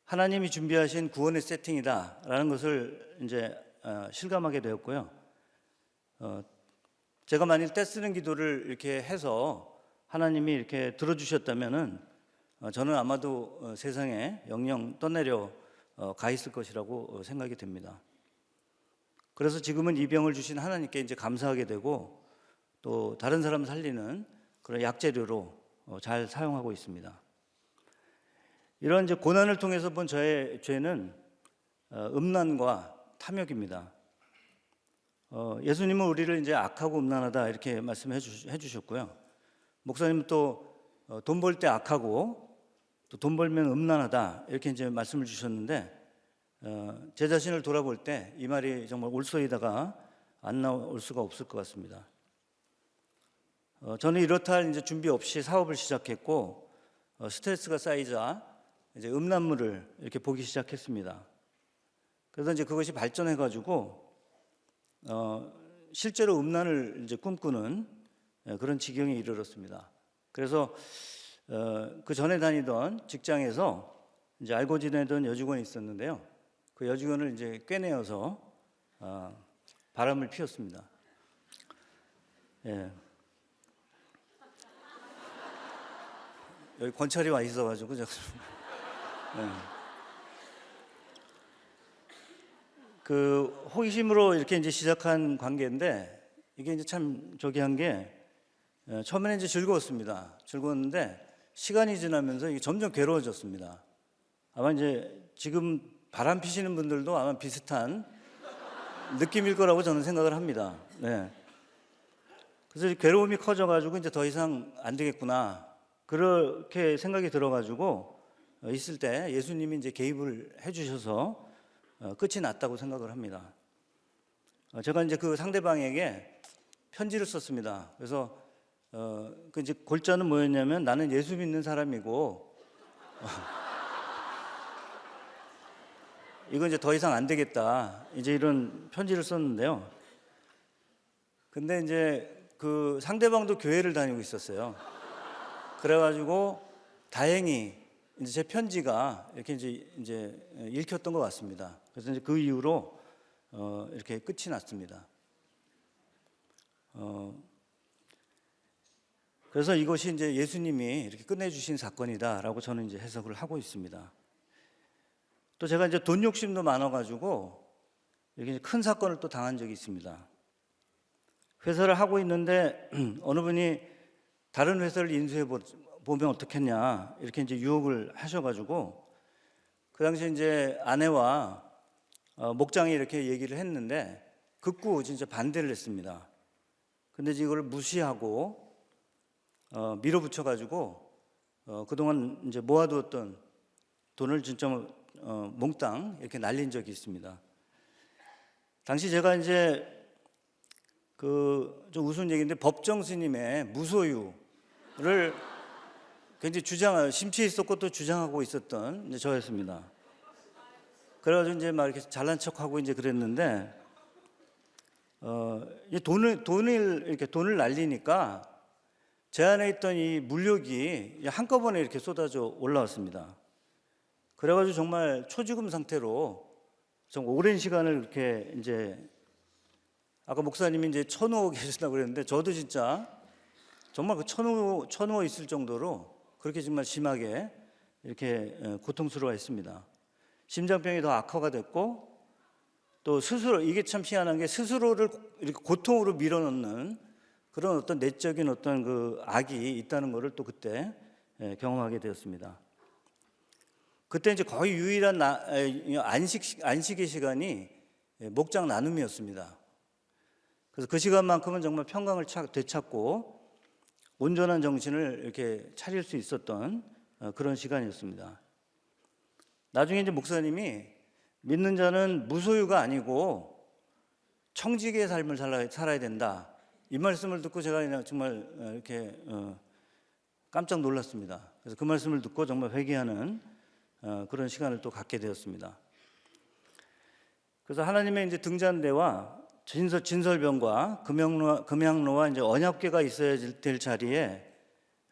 S3: 하나님이 준비하신 구원의 세팅이다라는 것을 이제 실감하게 되었고요. 제가 만일 떼쓰는 기도를 이렇게 해서 하나님이 이렇게 들어주셨다면은 저는 아마도 세상에 영영 떠내려 가 있을 것이라고 생각이 됩니다. 그래서 지금은 이 병을 주신 하나님께 이제 감사하게 되고 또 다른 사람 살리는 그런 약재료로 잘 사용하고 있습니다. 이런 이제 고난을 통해서 본 저의 죄는 음란과 탐욕입니다. 예수님은 우리를 이제 악하고 음란하다 이렇게 말씀해 주셨고요. 목사님은 또 돈 벌 때 악하고 또 돈 벌면 음란하다 이렇게 이제 말씀을 주셨는데 제 자신을 돌아볼 때 이 말이 정말 올소이다가 안 나올 수가 없을 것 같습니다. 저는 이렇다 할 이제 준비 없이 사업을 시작했고 스트레스가 쌓이자 이제 음란물을 이렇게 보기 시작했습니다. 그래서 이제 그것이 발전해가지고 실제로 음란을 이제 꿈꾸는 그런 지경에 이르렀습니다. 그래서 그 전에 다니던 직장에서 이제 알고 지내던 여직원이 있었는데요. 그 여직원을 이제 꿰내어서 바람을 피웠습니다. 예. 여기 권찰이 와 있어가지고 제가 그 호기심으로 이렇게 이제 시작한 관계인데 이게 이제 참 한 게 처음에는 이제 즐거웠습니다. 즐거웠는데 시간이 지나면서 이게 점점 괴로워졌습니다. 아마 이제 지금 바람 피시는 분들도 아마 비슷한 느낌일 거라고 저는 생각을 합니다. 네. 그래서 괴로움이 커져가지고 이제 더 이상 안 되겠구나 그렇게 생각이 들어가지고 있을 때 예수님이 이제 개입을 해주셔서 끝이 났다고 생각을 합니다. 제가 이제 그 상대방에게 편지를 썼습니다. 그래서 그 이제 골자는 뭐였냐면 나는 예수 믿는 사람이고 이거 이제 더 이상 안 되겠다 이제 이런 편지를 썼는데요. 근데 이제 그 상대방도 교회를 다니고 있었어요. 그래가지고 다행히 이제 제 편지가 이렇게 이제 읽혔던 것 같습니다. 그래서 이제 그 이후로 이렇게 끝이 났습니다. 그래서 이것이 이제 예수님이 이렇게 끝내주신 사건이다라고 저는 이제 해석을 하고 있습니다. 또 제가 이제 돈 욕심도 많아가지고 이렇게 큰 사건을 또 당한 적이 있습니다. 회사를 하고 있는데 어느 분이 다른 회사를 인수해 보면 어떻겠냐 이렇게 이제 유혹을 하셔가지고 그 당시에 이제 아내와 목장이 이렇게 얘기를 했는데 극구 진짜 반대를 했습니다. 근데 이걸 무시하고 밀어붙여가지고 그동안 이제 모아두었던 돈을 진짜 몽땅 이렇게 날린 적이 있습니다. 당시 제가 이제 좀 우스운 얘기인데 법정 스님의 무소유를 굉장히 심취해 있었고 또 주장하고 있었던 이제 저였습니다. 그래가지고 이제 막 이렇게 잘난 척하고 이제 그랬는데 이 돈을 날리니까 제 안에 있던 이 물욕이 한꺼번에 이렇게 쏟아져 올라왔습니다. 그래가지고 정말 초지금 상태로 좀 오랜 시간을 이렇게 이제 아까 목사님이 이제 쳐누워 계신다고 그랬는데 저도 진짜 정말 그 쳐누워 있을 정도로 그렇게 정말 심하게 이렇게 고통스러워했습니다. 심장병이 더 악화가 됐고 또 스스로 이게 참 희한한 게 스스로를 이렇게 고통으로 밀어넣는 그런 어떤 내적인 어떤 그 악이 있다는 것을 또 그때 경험하게 되었습니다. 그때 이제 거의 유일한 안식의 시간이 목장 나눔이었습니다. 그래서 그 시간만큼은 정말 평강을 되찾고 온전한 정신을 이렇게 차릴 수 있었던 그런 시간이었습니다. 나중에 이제 목사님이 믿는 자는 무소유가 아니고 청지기의 삶을 살아야 된다. 이 말씀을 듣고 제가 그냥 정말 이렇게 깜짝 놀랐습니다. 그래서 그 말씀을 듣고 정말 회개하는 그런 시간을 또 갖게 되었습니다. 그래서 하나님의 이제 등잔대와 진설병과 금양로와 이제 언약궤가 있어야 될 자리에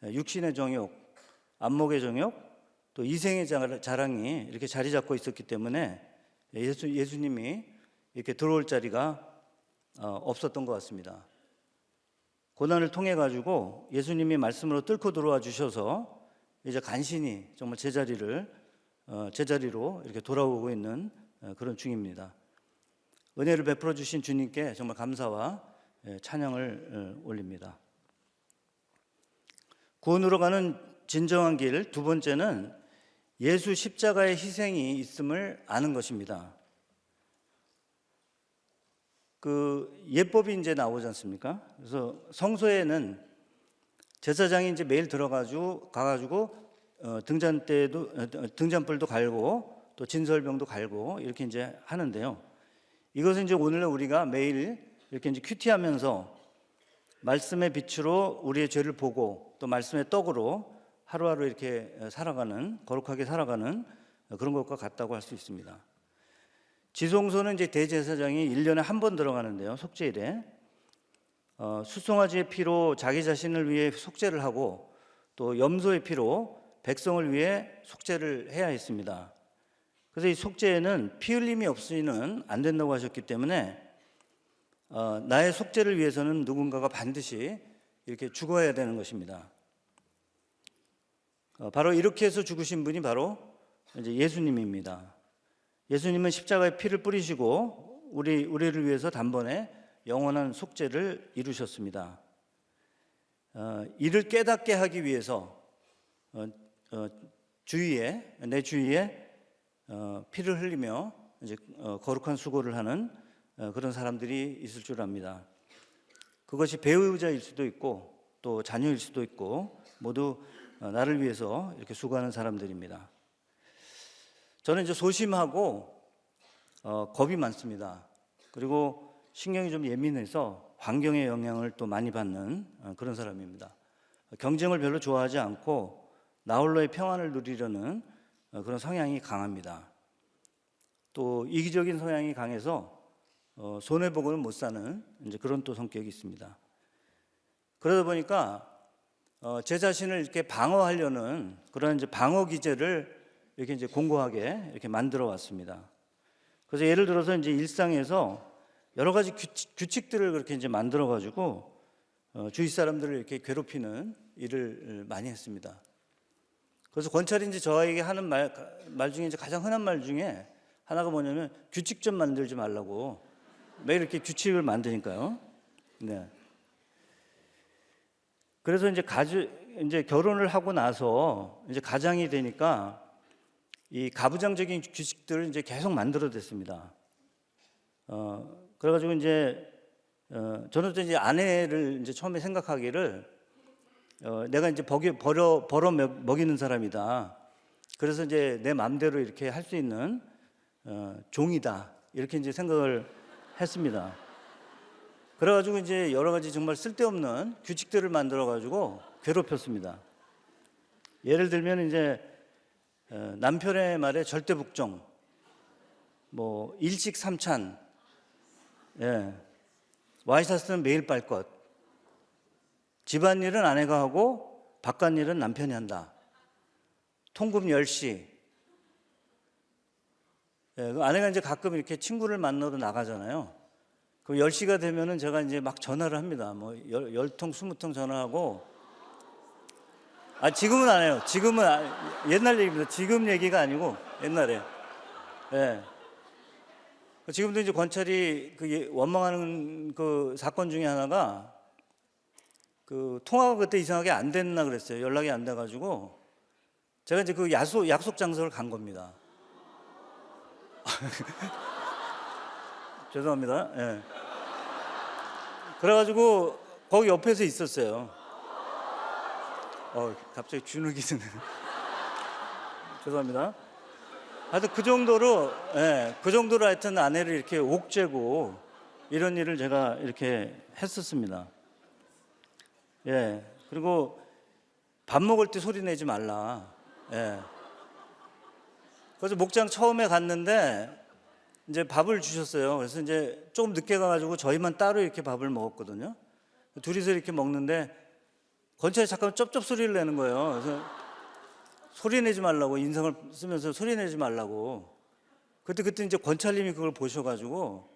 S3: 육신의 정욕, 안목의 정욕, 또 이생의 자랑이 이렇게 자리 잡고 있었기 때문에 예수님이 이렇게 들어올 자리가 없었던 것 같습니다. 고난을 통해 가지고 예수님이 말씀으로 뚫고 들어와 주셔서 이제 간신히 정말 제자리로 이렇게 돌아오고 있는 그런 중입니다. 은혜를 베풀어 주신 주님께 정말 감사와 찬양을 올립니다. 구원으로 가는 진정한 길 두 번째는 예수 십자가의 희생이 있음을 아는 것입니다. 그 예법이 이제 나오지 않습니까? 그래서 성소에는 제사장이 이제 매일 가가지고 등잔불도 갈고 또 진설병도 갈고 이렇게 이제 하는데요. 이것은 이제 오늘날 우리가 매일 이렇게 이제 큐티하면서 말씀의 빛으로 우리의 죄를 보고 또 말씀의 떡으로 하루하루 이렇게 거룩하게 살아가는 그런 것과 같다고 할 수 있습니다. 지성소는 이제 대제사장이 1년에 한 번 들어가는데요. 속죄일에 수송아지의 피로 자기 자신을 위해 속죄를 하고 또 염소의 피로 백성을 위해 속죄를 해야 했습니다. 그래서 이 속죄에는 피 흘림이 없이는 안 된다고 하셨기 때문에 나의 속죄를 위해서는 누군가가 반드시 이렇게 죽어야 되는 것입니다. 바로 이렇게 해서 죽으신 분이 바로 이제 예수님입니다. 예수님은 십자가에 피를 뿌리시고 우리를 위해서 단번에 영원한 속죄를 이루셨습니다. 이를 깨닫게 하기 위해서 내 주위에 피를 흘리며 이제 거룩한 수고를 하는 그런 사람들이 있을 줄 압니다. 그것이 배우자일 수도 있고 또 자녀일 수도 있고 모두 나를 위해서 이렇게 수고하는 사람들입니다. 저는 이제 소심하고 겁이 많습니다. 그리고 신경이 좀 예민해서 환경의 영향을 또 많이 받는 그런 사람입니다. 경쟁을 별로 좋아하지 않고 나 홀로의 평안을 누리려는 그런 성향이 강합니다. 또 이기적인 성향이 강해서 손해 보고는 못 사는 이제 그런 또 성격이 있습니다. 그러다 보니까 제 자신을 이렇게 방어하려는 그런 이제 방어 기제를 이렇게 이제 공고하게 이렇게 만들어 왔습니다. 그래서 예를 들어서 이제 일상에서 여러 가지 규칙들을 그렇게 이제 만들어 가지고 주위 사람들을 이렇게 괴롭히는 일을 많이 했습니다. 그래서 권찰이 이제 저에게 하는 말 중에 이제 가장 흔한 말 중에 하나가 뭐냐면 규칙 좀 만들지 말라고. 매일 이렇게 규칙을 만드니까요. 네. 그래서 이제 결혼을 하고 나서 이제 가장이 되니까 이 가부장적인 규칙들을 이제 계속 만들어댔습니다. 그래가지고 이제 저는 또 이제 아내를 이제 처음에 생각하기를 내가 이제 벌어 먹이는 사람이다. 그래서 이제 내 마음대로 이렇게 할 수 있는 종이다. 이렇게 이제 생각을 했습니다. 그래가지고 이제 여러 가지 정말 쓸데없는 규칙들을 만들어가지고 괴롭혔습니다. 예를 들면 이제 남편의 말에 절대 복종, 뭐 일식 삼찬, 예, 와이셔츠는 매일 빨 것, 집안일은 아내가 하고 바깥일은 남편이 한다. 통금 10시. 예, 그 아내가 이제 가끔 이렇게 친구를 만나러 나가잖아요. 그럼 10시가 되면은 제가 이제 막 전화를 합니다. 뭐 10통, 20통 전화하고. 지금은 안 해요. 지금은 옛날 얘기입니다. 지금 얘기가 아니고 옛날에. 예. 지금도 이제 권찰이 그 원망하는 그 사건 중에 하나가 그 통화가 그때 이상하게 안 됐나 그랬어요. 연락이 안 돼가지고 제가 이제 그 약속 장소를 간 겁니다. 죄송합니다. 예. 그래가지고 거기 옆에서 있었어요. 갑자기 주눅이 드네. 죄송합니다. 하여튼 그 정도로, 예, 그 정도로 하여튼 아내를 이렇게 옥죄고 이런 일을 제가 이렇게 했었습니다. 예. 그리고 밥 먹을 때 소리 내지 말라. 예. 그래서 목장 처음에 갔는데 이제 밥을 주셨어요. 그래서 이제 조금 늦게 가가지고 저희만 따로 이렇게 밥을 먹었거든요. 둘이서 이렇게 먹는데 권찰이 잠깐 쩝쩝 소리를 내는 거예요. 그래서 소리 내지 말라고, 인상을 쓰면서 소리 내지 말라고. 그때 이제 권찰님이 그걸 보셔가지고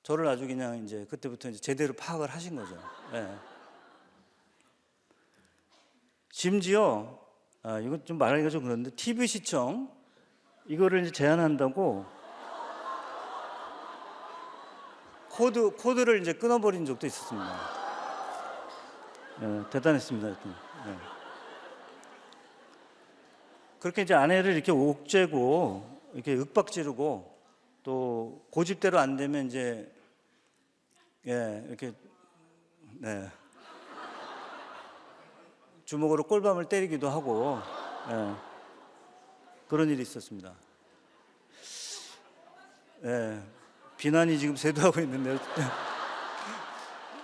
S3: 저를 아주 그냥 이제 그때부터 이제 제대로 파악을 하신 거죠. 예. 심지어 이거 좀 말하기가 좀 그런데 TV 시청 이거를 이제 제한한다고 코드를 이제 끊어버린 적도 있었습니다. 예, 대단했습니다. 하여튼. 예. 그렇게 이제 아내를 이렇게 옥죄고 이렇게 윽박지르고 또 고집대로 안 되면 이제 이렇게 네. 주먹으로 꼴밤을 때리기도 하고 그런 일이 있었습니다. 비난이 지금 쇄도하고 있는데요.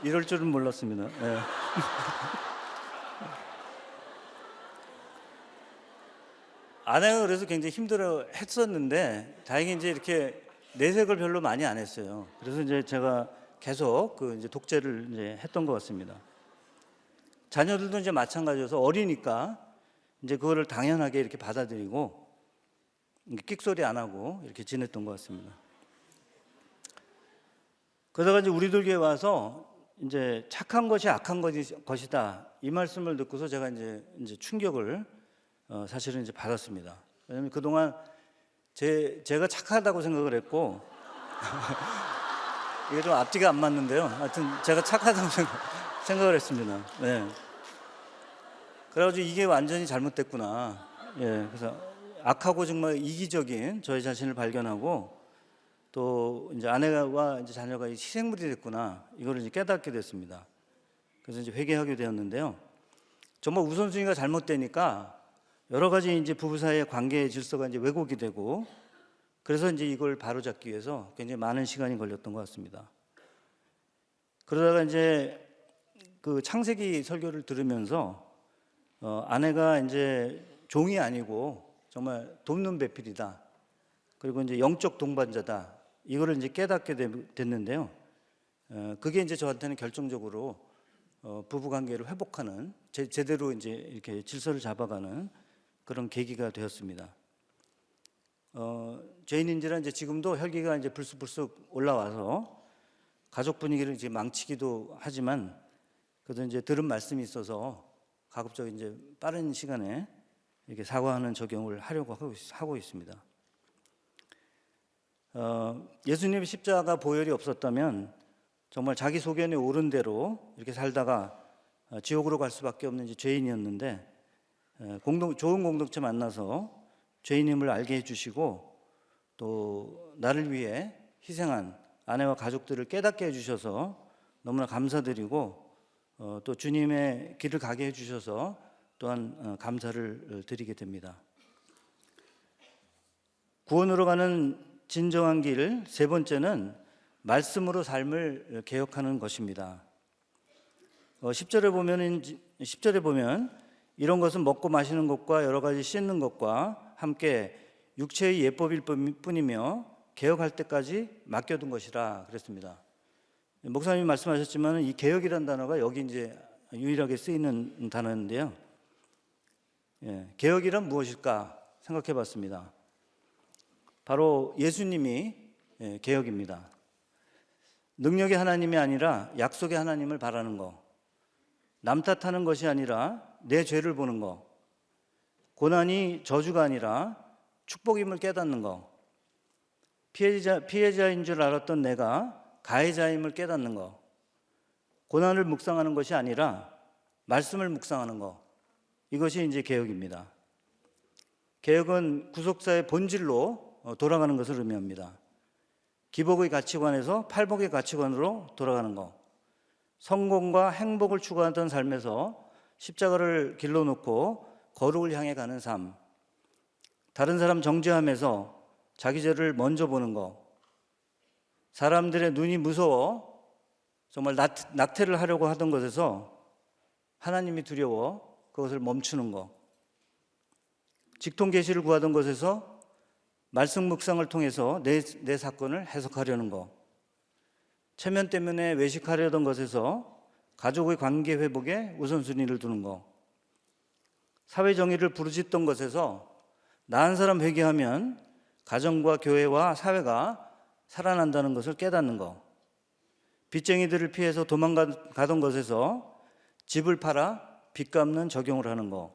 S3: 이럴 줄은 몰랐습니다. 아내가 그래서 굉장히 힘들어 했었는데 다행히 이제 이렇게 내색을 별로 많이 안 했어요. 그래서 이제 제가 계속 그 이제 독재를 이제 했던 것 같습니다. 자녀들도 이제 마찬가지여서 어리니까 이제 그거를 당연하게 이렇게 받아들이고 끽소리 안 하고 이렇게 지냈던 것 같습니다. 그러다가 이제 우리들 교회 와서 이제 착한 것이 악한 것이다 이 말씀을 듣고서 제가 이제 충격을 사실은 이제 받았습니다. 왜냐하면 그동안 제가 착하다고 생각을 했고 이게 좀 앞뒤가 안 맞는데요. 하여튼 제가 착하다고 생각을 했습니다. 네. 그래가지고 이게 완전히 잘못됐구나. 예, 그래서 악하고 정말 이기적인 저희 자신을 발견하고 또 이제 아내와 이제 자녀가 희생물이 됐구나, 이거를 이제 깨닫게 됐습니다. 그래서 이제 회개하게 되었는데요. 정말 우선순위가 잘못되니까 여러 가지 이제 부부 사이의 관계의 질서가 이제 왜곡이 되고, 그래서 이제 이걸 바로잡기 위해서 굉장히 많은 시간이 걸렸던 것 같습니다. 그러다가 이제 그 창세기 설교를 들으면서 아내가 이제 종이 아니고 정말 돕는 배필이다, 그리고 이제 영적 동반자다, 이거를 이제 깨닫게 됐는데요. 그게 이제 저한테는 결정적으로 부부 관계를 회복하는, 제대로 이제 이렇게 질서를 잡아가는 그런 계기가 되었습니다. 죄인인지라 이제 지금도 혈기가 이제 불쑥불쑥 올라와서 가족 분위기를 이제 망치기도 하지만, 그래도 이제 들은 말씀이 있어서 가급적 이제 빠른 시간에 이렇게 사과하는 적용을 하려고 하고 있습니다. 예수님의 십자가 보혈이 없었다면 정말 자기 소견에 오른 대로 이렇게 살다가 지옥으로 갈 수밖에 없는 이제 죄인이었는데, 좋은 공동체 만나서 죄인임을 알게 해주시고, 또 나를 위해 희생한 아내와 가족들을 깨닫게 해주셔서 너무나 감사드리고, 또 주님의 길을 가게 해주셔서 또한 감사를 드리게 됩니다. 구원으로 가는 진정한 길 세 번째는 말씀으로 삶을 개혁하는 것입니다. 10절에 보면 이런 것은 먹고 마시는 것과 여러 가지 씻는 것과 함께 육체의 예법일 뿐이며 개혁할 때까지 맡겨둔 것이라 그랬습니다. 목사님이 말씀하셨지만 이 개혁이라는 단어가 여기 이제 유일하게 쓰이는 단어인데요. 개혁이란 무엇일까 생각해 봤습니다. 바로 예수님이 개혁입니다. 능력의 하나님이 아니라 약속의 하나님을 바라는 것, 남 탓하는 것이 아니라 내 죄를 보는 것, 고난이 저주가 아니라 축복임을 깨닫는 것, 피해자인 줄 알았던 내가 가해자임을 깨닫는 것, 고난을 묵상하는 것이 아니라 말씀을 묵상하는 것, 이것이 이제 개혁입니다. 개혁은 구속사의 본질로 돌아가는 것을 의미합니다. 기복의 가치관에서 팔복의 가치관으로 돌아가는 것, 성공과 행복을 추구하던 삶에서 십자가를 길러 놓고 거룩을 향해 가는 삶, 다른 사람 정죄하면서 자기 죄를 먼저 보는 것, 사람들의 눈이 무서워 정말 낙태를 하려고 하던 것에서 하나님이 두려워 그것을 멈추는 것, 직통 계시를 구하던 것에서 말씀 묵상을 통해서 내 사건을 해석하려는 것, 체면 때문에 외식하려던 것에서 가족의 관계 회복에 우선순위를 두는 것, 사회 정의를 부르짖던 것에서 나 한 사람 회개하면 가정과 교회와 사회가 살아난다는 것을 깨닫는 것, 빚쟁이들을 피해서 도망가던 것에서 집을 팔아 빚 갚는 적용을 하는 것,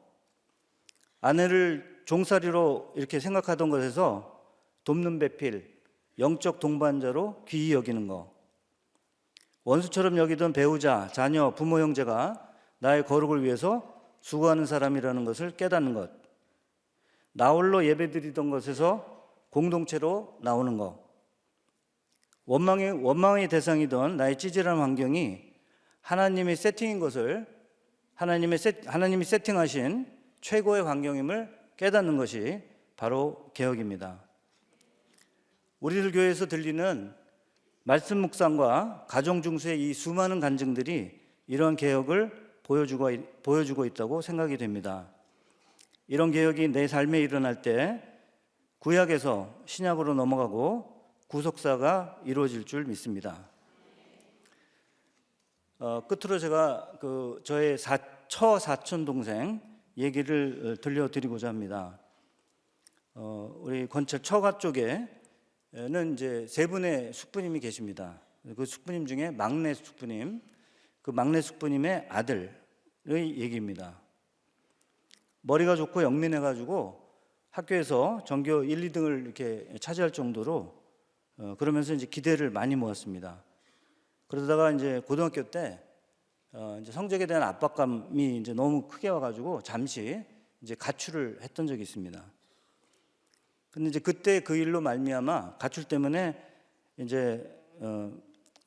S3: 아내를 종살이로 이렇게 생각하던 것에서 돕는 배필, 영적 동반자로 귀히 여기는 것, 원수처럼 여기던 배우자, 자녀, 부모, 형제가 나의 거룩을 위해서 수고하는 사람이라는 것을 깨닫는 것, 나 홀로 예배드리던 것에서 공동체로 나오는 것, 원망의 대상이던 나의 찌질한 환경이 하나님의 세팅인 것을, 하나님이 세팅하신 최고의 환경임을 깨닫는 것이 바로 개혁입니다. 우리들 교회에서 들리는 말씀 묵상과 가정 중수의 이 수많은 간증들이 이러한 개혁을 보여주고 있다고 생각이 됩니다. 이런 개혁이 내 삶에 일어날 때 구약에서 신약으로 넘어가고 구속사가 이루어질 줄 믿습니다. 끝으로 제가 저의 처사촌 동생 얘기를 들려드리고자 합니다. 우리 건철 처가 쪽에는 이제 세 분의 숙부님이 계십니다. 그 숙부님 중에 막내 숙부님, 그 막내 숙부님의 아들의 얘기입니다. 머리가 좋고 영민해가지고 학교에서 전교 1, 2등을 이렇게 차지할 정도로 그러면서 이제 기대를 많이 모았습니다. 그러다가 이제 고등학교 때 이제 성적에 대한 압박감이 이제 너무 크게 와가지고 잠시 이제 가출을 했던 적이 있습니다. 근데 이제 그때 그 일로 말미암아 가출 때문에 이제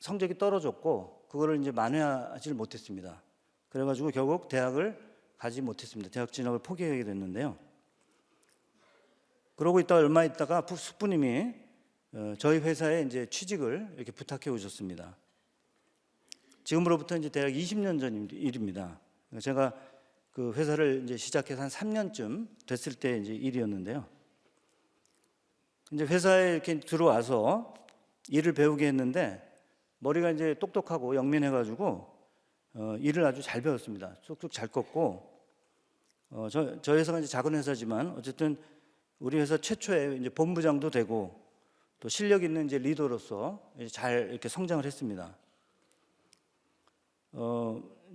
S3: 성적이 떨어졌고 그거를 이제 만회하지 못했습니다. 그래가지고 결국 대학을 가지 못했습니다. 대학 진학을 포기하게 됐는데요. 그러고 있다 얼마 있다가 숙부님이 저희 회사에 이제 취직을 이렇게 부탁해 오셨습니다. 지금으로부터 이제 대략 20년 전 일입니다. 제가 그 회사를 이제 시작해서 한 3년쯤 됐을 때 이제 일이었는데요. 이제 회사에 이렇게 들어와서 일을 배우게 했는데 머리가 이제 똑똑하고 영민해가지고 일을 아주 잘 배웠습니다. 쏙쏙 잘 껐고 저 회사가 이제 작은 회사지만 어쨌든 우리 회사 최초의 이제 본부장도 되고 또 실력 있는 이제 리더로서 이제 잘 이렇게 성장을 했습니다.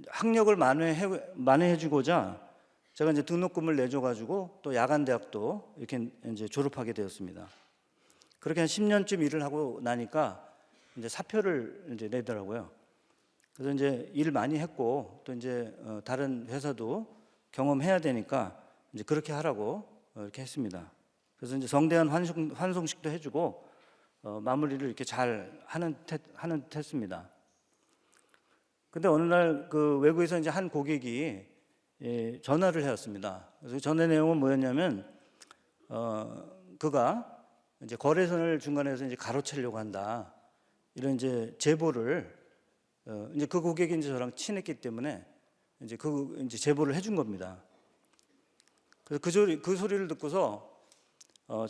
S3: 학력을 만회해주고자 제가 이제 등록금을 내줘가지고 또 야간 대학도 이렇게 이제 졸업하게 되었습니다. 그렇게 한 10년쯤 일을 하고 나니까 이제 사표를 이제 내더라고요. 그래서 이제 일 많이 했고 또 이제 다른 회사도 경험해야 되니까 이제 그렇게 하라고 이렇게 했습니다. 그래서 이제 성대한 환송식도 해주고 마무리를 이렇게 잘 하는 듯 했습니다. 근데 어느 날 그 외국에서 이제 한 고객이 전화를 해왔습니다. 그래서 전화 내용은 뭐였냐면 그가 이제 거래선을 중간에서 이제 가로채려고 한다. 이런 이제 제보를 이제 그 고객이 이제 저랑 친했기 때문에 이제 이제 제보를 해준 겁니다. 그래서 그 소리를 듣고서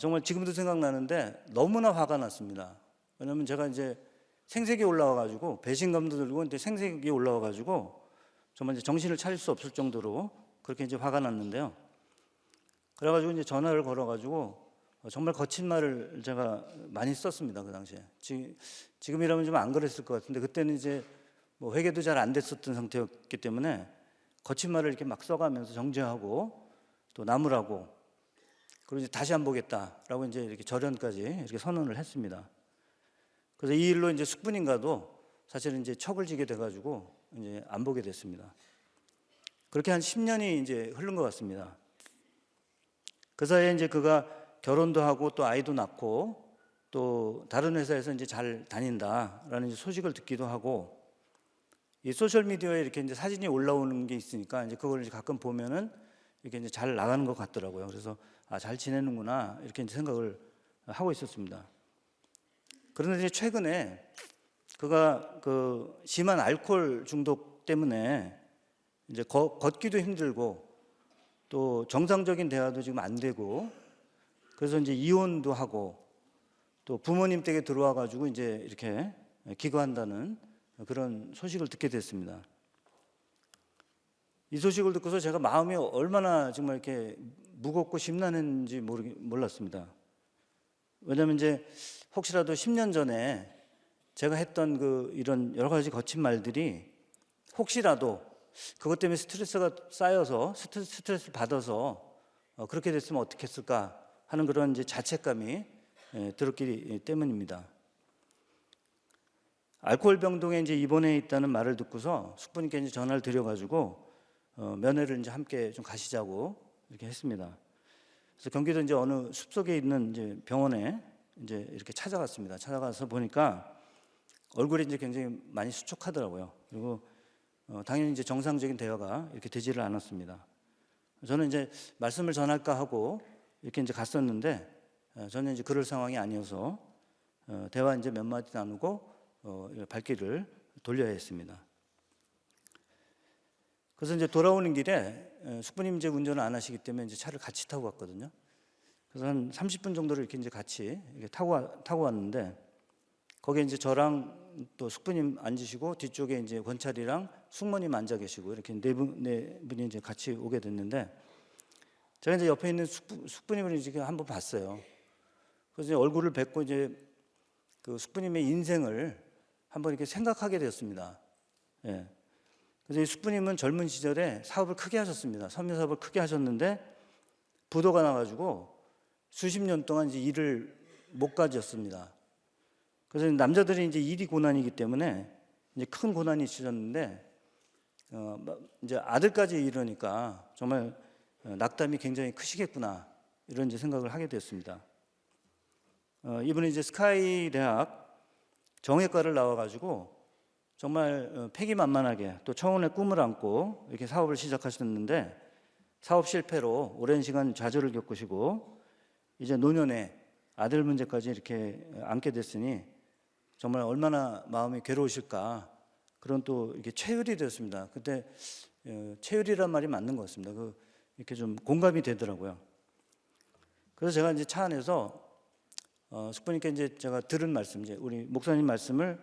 S3: 정말 지금도 생각나는데 너무나 화가 났습니다. 왜냐하면 제가 이제 생색이 올라와가지고 배신감도 들고 이제 생색이 올라와가지고 정말 이제 정신을 차릴 수 없을 정도로 그렇게 이제 화가 났는데요. 그래가지고 이제 전화를 걸어가지고 정말 거친 말을 제가 많이 썼습니다. 그 당시에. 지금이라면 좀 안 그랬을 것 같은데 그때는 이제 뭐 회개도 잘 안 됐었던 상태였기 때문에 거친 말을 이렇게 막 써가면서 정죄하고 또 나무라고 그리고 이제 다시 안 보겠다라고 이제 이렇게 절연까지 이렇게 선언을 했습니다. 그래서 이 일로 이제 숙부님과도 사실은 이제 척을 지게 돼가지고 이제 안 보게 됐습니다. 그렇게 한 10년이 이제 흐른 것 같습니다. 그 사이에 이제 그가 결혼도 하고 또 아이도 낳고 또 다른 회사에서 이제 잘 다닌다라는 소식을 듣기도 하고 이 소셜 미디어에 이렇게 이제 사진이 올라오는 게 있으니까 이제 그걸 이제 가끔 보면은 이렇게 이제 잘 나가는 것 같더라고요. 그래서 잘 지내는구나 이렇게 이제 생각을 하고 있었습니다. 그런데 이제 최근에 그가 그 심한 알코올 중독 때문에 이제 걷기도 힘들고 또 정상적인 대화도 지금 안 되고 그래서 이제 이혼도 하고 또 부모님 댁에 들어와 가지고 이제 이렇게 기거한다는 그런 소식을 듣게 됐습니다. 이 소식을 듣고서 제가 마음이 얼마나 정말 이렇게 무겁고 심란했는지 몰랐습니다. 왜냐하면 이제 혹시라도 10년 전에 제가 했던 그 이런 여러 가지 거친 말들이 혹시라도 그것 때문에 스트레스가 쌓여서 스트레스를 받아서 그렇게 됐으면 어떻게 했을까 하는 그런 이제 자책감이 들었기 때문입니다. 알코올 병동에 이제 입원해 있다는 말을 듣고서 숙부님께 이제 전화를 드려가지고 면회를 이제 함께 좀 가시자고 이렇게 했습니다. 그래서 경기도 이제 어느 숲속에 있는 이제 병원에 이제 이렇게 찾아갔습니다. 찾아가서 보니까 얼굴이 이제 굉장히 많이 수척하더라고요. 그리고 당연히 이제 정상적인 대화가 이렇게 되지를 않았습니다. 저는 이제 말씀을 전할까 하고 이렇게 이제 갔었는데 저는 이제 그럴 상황이 아니어서 대화 이제 몇 마디 나누고 발길을 돌려야 했습니다. 그래서 이제 돌아오는 길에 숙부님 이제 운전을 안 하시기 때문에 이제 차를 같이 타고 갔거든요. 그래서 한 30분 정도를 이렇게 이제 같이 이렇게 타고 왔는데 거기에 이제 저랑 또 숙부님 앉으시고 뒤쪽에 이제 권찰이랑 숙모님 앉아 계시고 이렇게 네 분이 이제 같이 오게 됐는데 제가 이제 옆에 있는 숙부님을 이제 한번 봤어요. 그래서 이제 얼굴을 뵙고 이제 그 숙부님의 인생을 한번 이렇게 생각하게 되었습니다. 예. 그래서 이 숙부님은 젊은 시절에 사업을 크게 하셨습니다. 섬유 사업을 크게 하셨는데 부도가 나가지고 수십 년 동안 이제 일을 못 가졌습니다. 그래서 남자들이 이제 일이 고난이기 때문에 이제 큰 고난이 있으셨는데 이제 아들까지 이러니까 정말 낙담이 굉장히 크시겠구나 이런 이제 생각을 하게 됐습니다. 이분은 이제 스카이 대학 정외과를 나와가지고 정말 패기만만하게 또 청혼의 꿈을 안고 이렇게 사업을 시작하셨는데 사업 실패로 오랜 시간 좌절을 겪으시고 이제 노년에 아들 문제까지 이렇게 안게 됐으니 정말 얼마나 마음이 괴로우실까. 그런 또 이렇게 체휼이 되었습니다. 그때 체휼이란 말이 맞는 것 같습니다. 이렇게 좀 공감이 되더라고요. 그래서 제가 이제 차 안에서 숙부님께 이제 제가 들은 말씀, 이제 우리 목사님 말씀을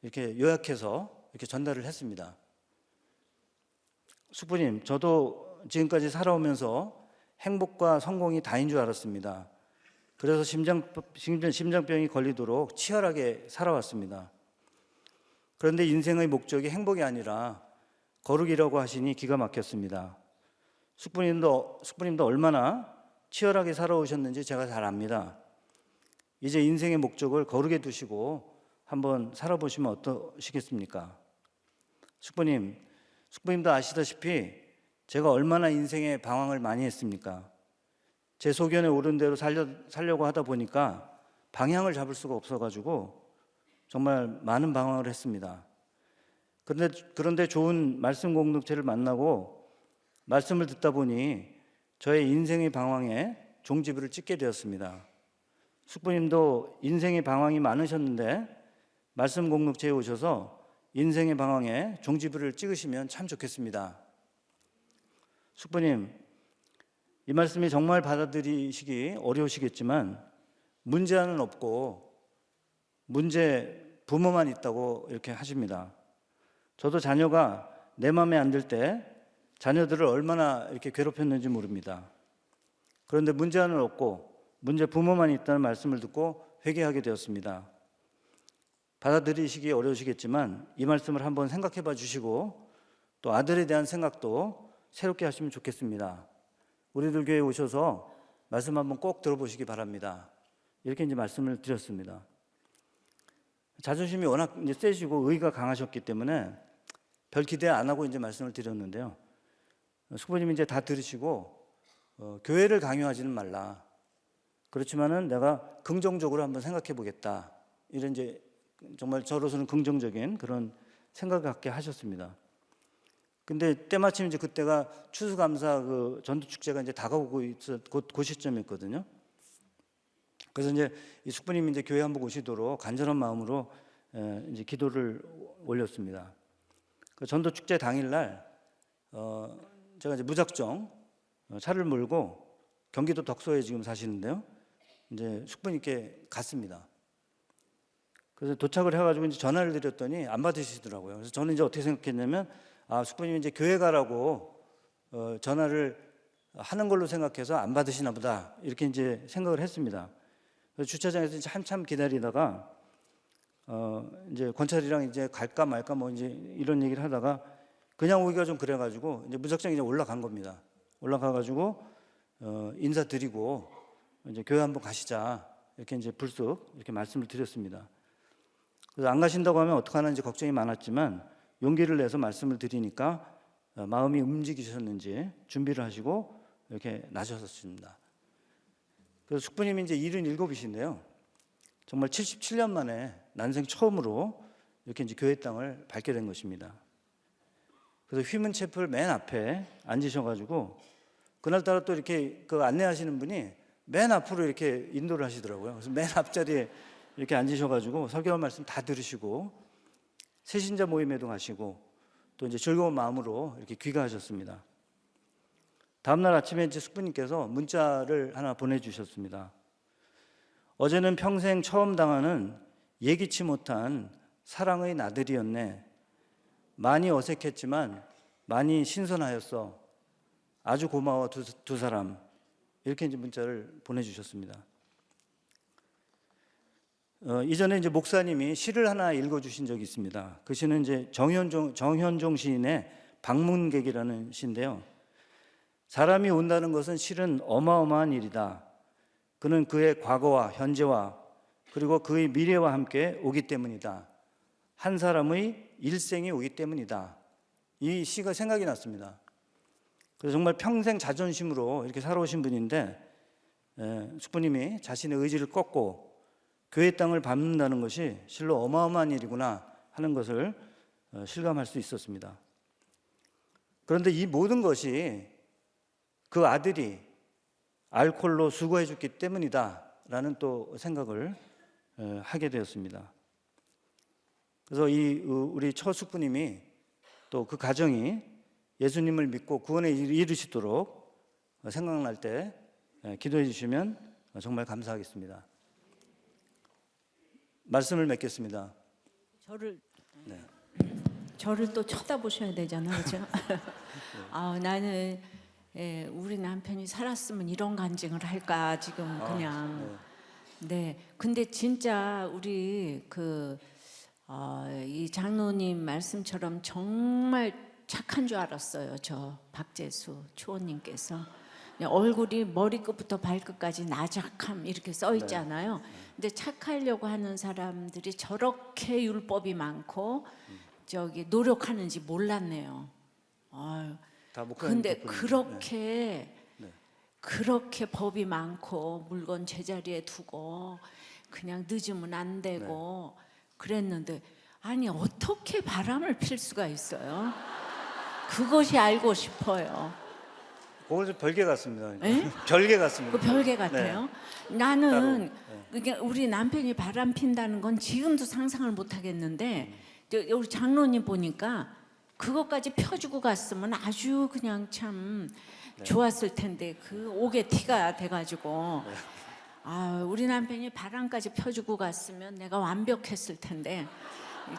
S3: 이렇게 요약해서 이렇게 전달을 했습니다. 숙부님, 저도 지금까지 살아오면서 행복과 성공이 다인 줄 알았습니다. 그래서 심장병이 걸리도록 치열하게 살아왔습니다. 그런데 인생의 목적이 행복이 아니라 거룩이라고 하시니 기가 막혔습니다. 숙부님도 얼마나 치열하게 살아오셨는지 제가 잘 압니다. 이제 인생의 목적을 거룩에 두시고 한번 살아보시면 어떠시겠습니까? 숙부님도 아시다시피 제가 얼마나 인생의 방황을 많이 했습니까? 제 소견에 오른 대로 살려고 하다 보니까 방향을 잡을 수가 없어가지고 정말 많은 방황을 했습니다. 그런데 좋은 말씀 공동체를 만나고 말씀을 듣다 보니 저의 인생의 방황에 종지부를 찍게 되었습니다. 숙부님도 인생의 방황이 많으셨는데 말씀 공동체에 오셔서 인생의 방황에 종지부를 찍으시면 참 좋겠습니다. 숙부님, 이 말씀이 정말 받아들이시기 어려우시겠지만 문제는 없고 문제 부모만 있다고 이렇게 하십니다. 저도 자녀가 내 마음에 안 들 때 자녀들을 얼마나 이렇게 괴롭혔는지 모릅니다. 그런데 문제는 없고 문제 부모만 있다는 말씀을 듣고 회개하게 되었습니다. 받아들이시기 어려우시겠지만 이 말씀을 한번 생각해 봐 주시고 또 아들에 대한 생각도 새롭게 하시면 좋겠습니다. 우리들 교회에 오셔서 말씀 한번 꼭 들어보시기 바랍니다. 이렇게 이제 말씀을 드렸습니다. 자존심이 워낙 이제 세시고 의가 강하셨기 때문에 별 기대 안 하고 이제 말씀을 드렸는데요. 숙부님이 이제 다 들으시고 교회를 강요하지는 말라. 그렇지만은 내가 긍정적으로 한번 생각해 보겠다. 이런 이제 정말 저로서는 긍정적인 그런 생각을 갖게 하셨습니다. 근데 때마침 이제 그때가 추수감사 그 전도축제가 이제 다가오고 있어 그 시점이었거든요. 그래서 이제 이 숙부님이 이제 교회 한번 오시도록 간절한 마음으로 이제 기도를 올렸습니다. 그 전도축제 당일날 제가 이제 무작정 차를 몰고 경기도 덕소에 지금 사시는데요. 이제 숙부님께 갔습니다. 그래서 도착을 해가지고 이제 전화를 드렸더니 안 받으시더라고요. 그래서 저는 이제 어떻게 생각했냐면 숙부님이 이제 교회 가라고 전화를 하는 걸로 생각해서 안 받으시나 보다 이렇게 이제 생각을 했습니다. 그래서 주차장에서 이제 한참 기다리다가 이제 권찰이랑 이제 갈까 말까 뭐 이제 이런 얘기를 하다가 그냥 오기가 좀 그래가지고 이제 무작정 이제 올라간 겁니다. 올라가가지고 인사드리고 이제 교회 한번 가시자 이렇게 이제 불쑥 이렇게 말씀을 드렸습니다. 그래서 안 가신다고 하면 어떡하나 이제 걱정이 많았지만 용기를 내서 말씀을 드리니까 마음이 움직이셨는지 준비를 하시고 이렇게 나셨습니다. 그래서 숙부님이 이제 77이신데요. 정말 77년 만에 난생 처음으로 이렇게 이제 교회 땅을 밟게 된 것입니다. 그래서 휘문채플 맨 앞에 앉으셔가지고 그날따라 또 이렇게 그 안내하시는 분이 맨 앞으로 이렇게 인도를 하시더라고요. 그래서 맨 앞자리에 이렇게 앉으셔가지고 설교 말씀 다 들으시고 새신자 모임에도 가시고 또 이제 즐거운 마음으로 이렇게 귀가하셨습니다. 다음날 아침에 이제 숙부님께서 문자를 하나 보내주셨습니다. 어제는 평생 처음 당하는 예기치 못한 사랑의 나들이였네. 많이 어색했지만 많이 신선하였어. 아주 고마워 두 사람. 이렇게 이제 문자를 보내주셨습니다. 이전에 이제 목사님이 시를 하나 읽어주신 적이 있습니다. 그 시는 이제 정현종 시인의 방문객이라는 시인데요. 사람이 온다는 것은 실은 어마어마한 일이다. 그는 그의 과거와 현재와 그리고 그의 미래와 함께 오기 때문이다. 한 사람의 일생이 오기 때문이다. 이 시가 생각이 났습니다. 그래서 정말 평생 자존심으로 이렇게 살아오신 분인데 숙부님이 자신의 의지를 꺾고 교회 땅을 밟는다는 것이 실로 어마어마한 일이구나 하는 것을 실감할 수 있었습니다. 그런데 이 모든 것이 그 아들이 알코올로 수거해 줬기 때문이다라는 또 생각을 하게 되었습니다. 그래서 우리 처숙부님이 또 그 가정이 예수님을 믿고 구원에 이르시도록 생각날 때 기도해 주시면 정말 감사하겠습니다. 말씀을 맺겠습니다.
S1: 저를 또 쳐다보셔야 되잖아요, 그렇죠? 나는 우리 남편이 살았으면 이런 간증을 할까 지금 그냥. 네. 근데 진짜 우리 이 장로님 말씀처럼 정말 착한 줄 알았어요. 저 박재수 초원님께서 얼굴이 머리끝부터 발끝까지 나작함 이렇게 써 있잖아요. 근데 착하려고 하는 사람들이 저렇게 율법이 많고 저기 노력하는지 몰랐네요. 아유. 근데 그렇게 법이 많고 물건 제자리에 두고 그냥 늦으면 안 되고 그랬는데 아니 어떻게 바람을 필 수가 있어요? 그것이 알고 싶어요.
S3: 그건 좀 별개 같습니다.
S1: 에?
S3: 별개 같습니다.
S1: 그 별개 같아요. 나는 우리 남편이 바람 핀다는 건 지금도 상상을 못 하겠는데 우리 장로님 보니까 그것까지 펴주고 갔으면 아주 그냥 참 좋았을 텐데 그 옥에 티가 돼가지고 우리 남편이 바람까지 펴주고 갔으면 내가 완벽했을 텐데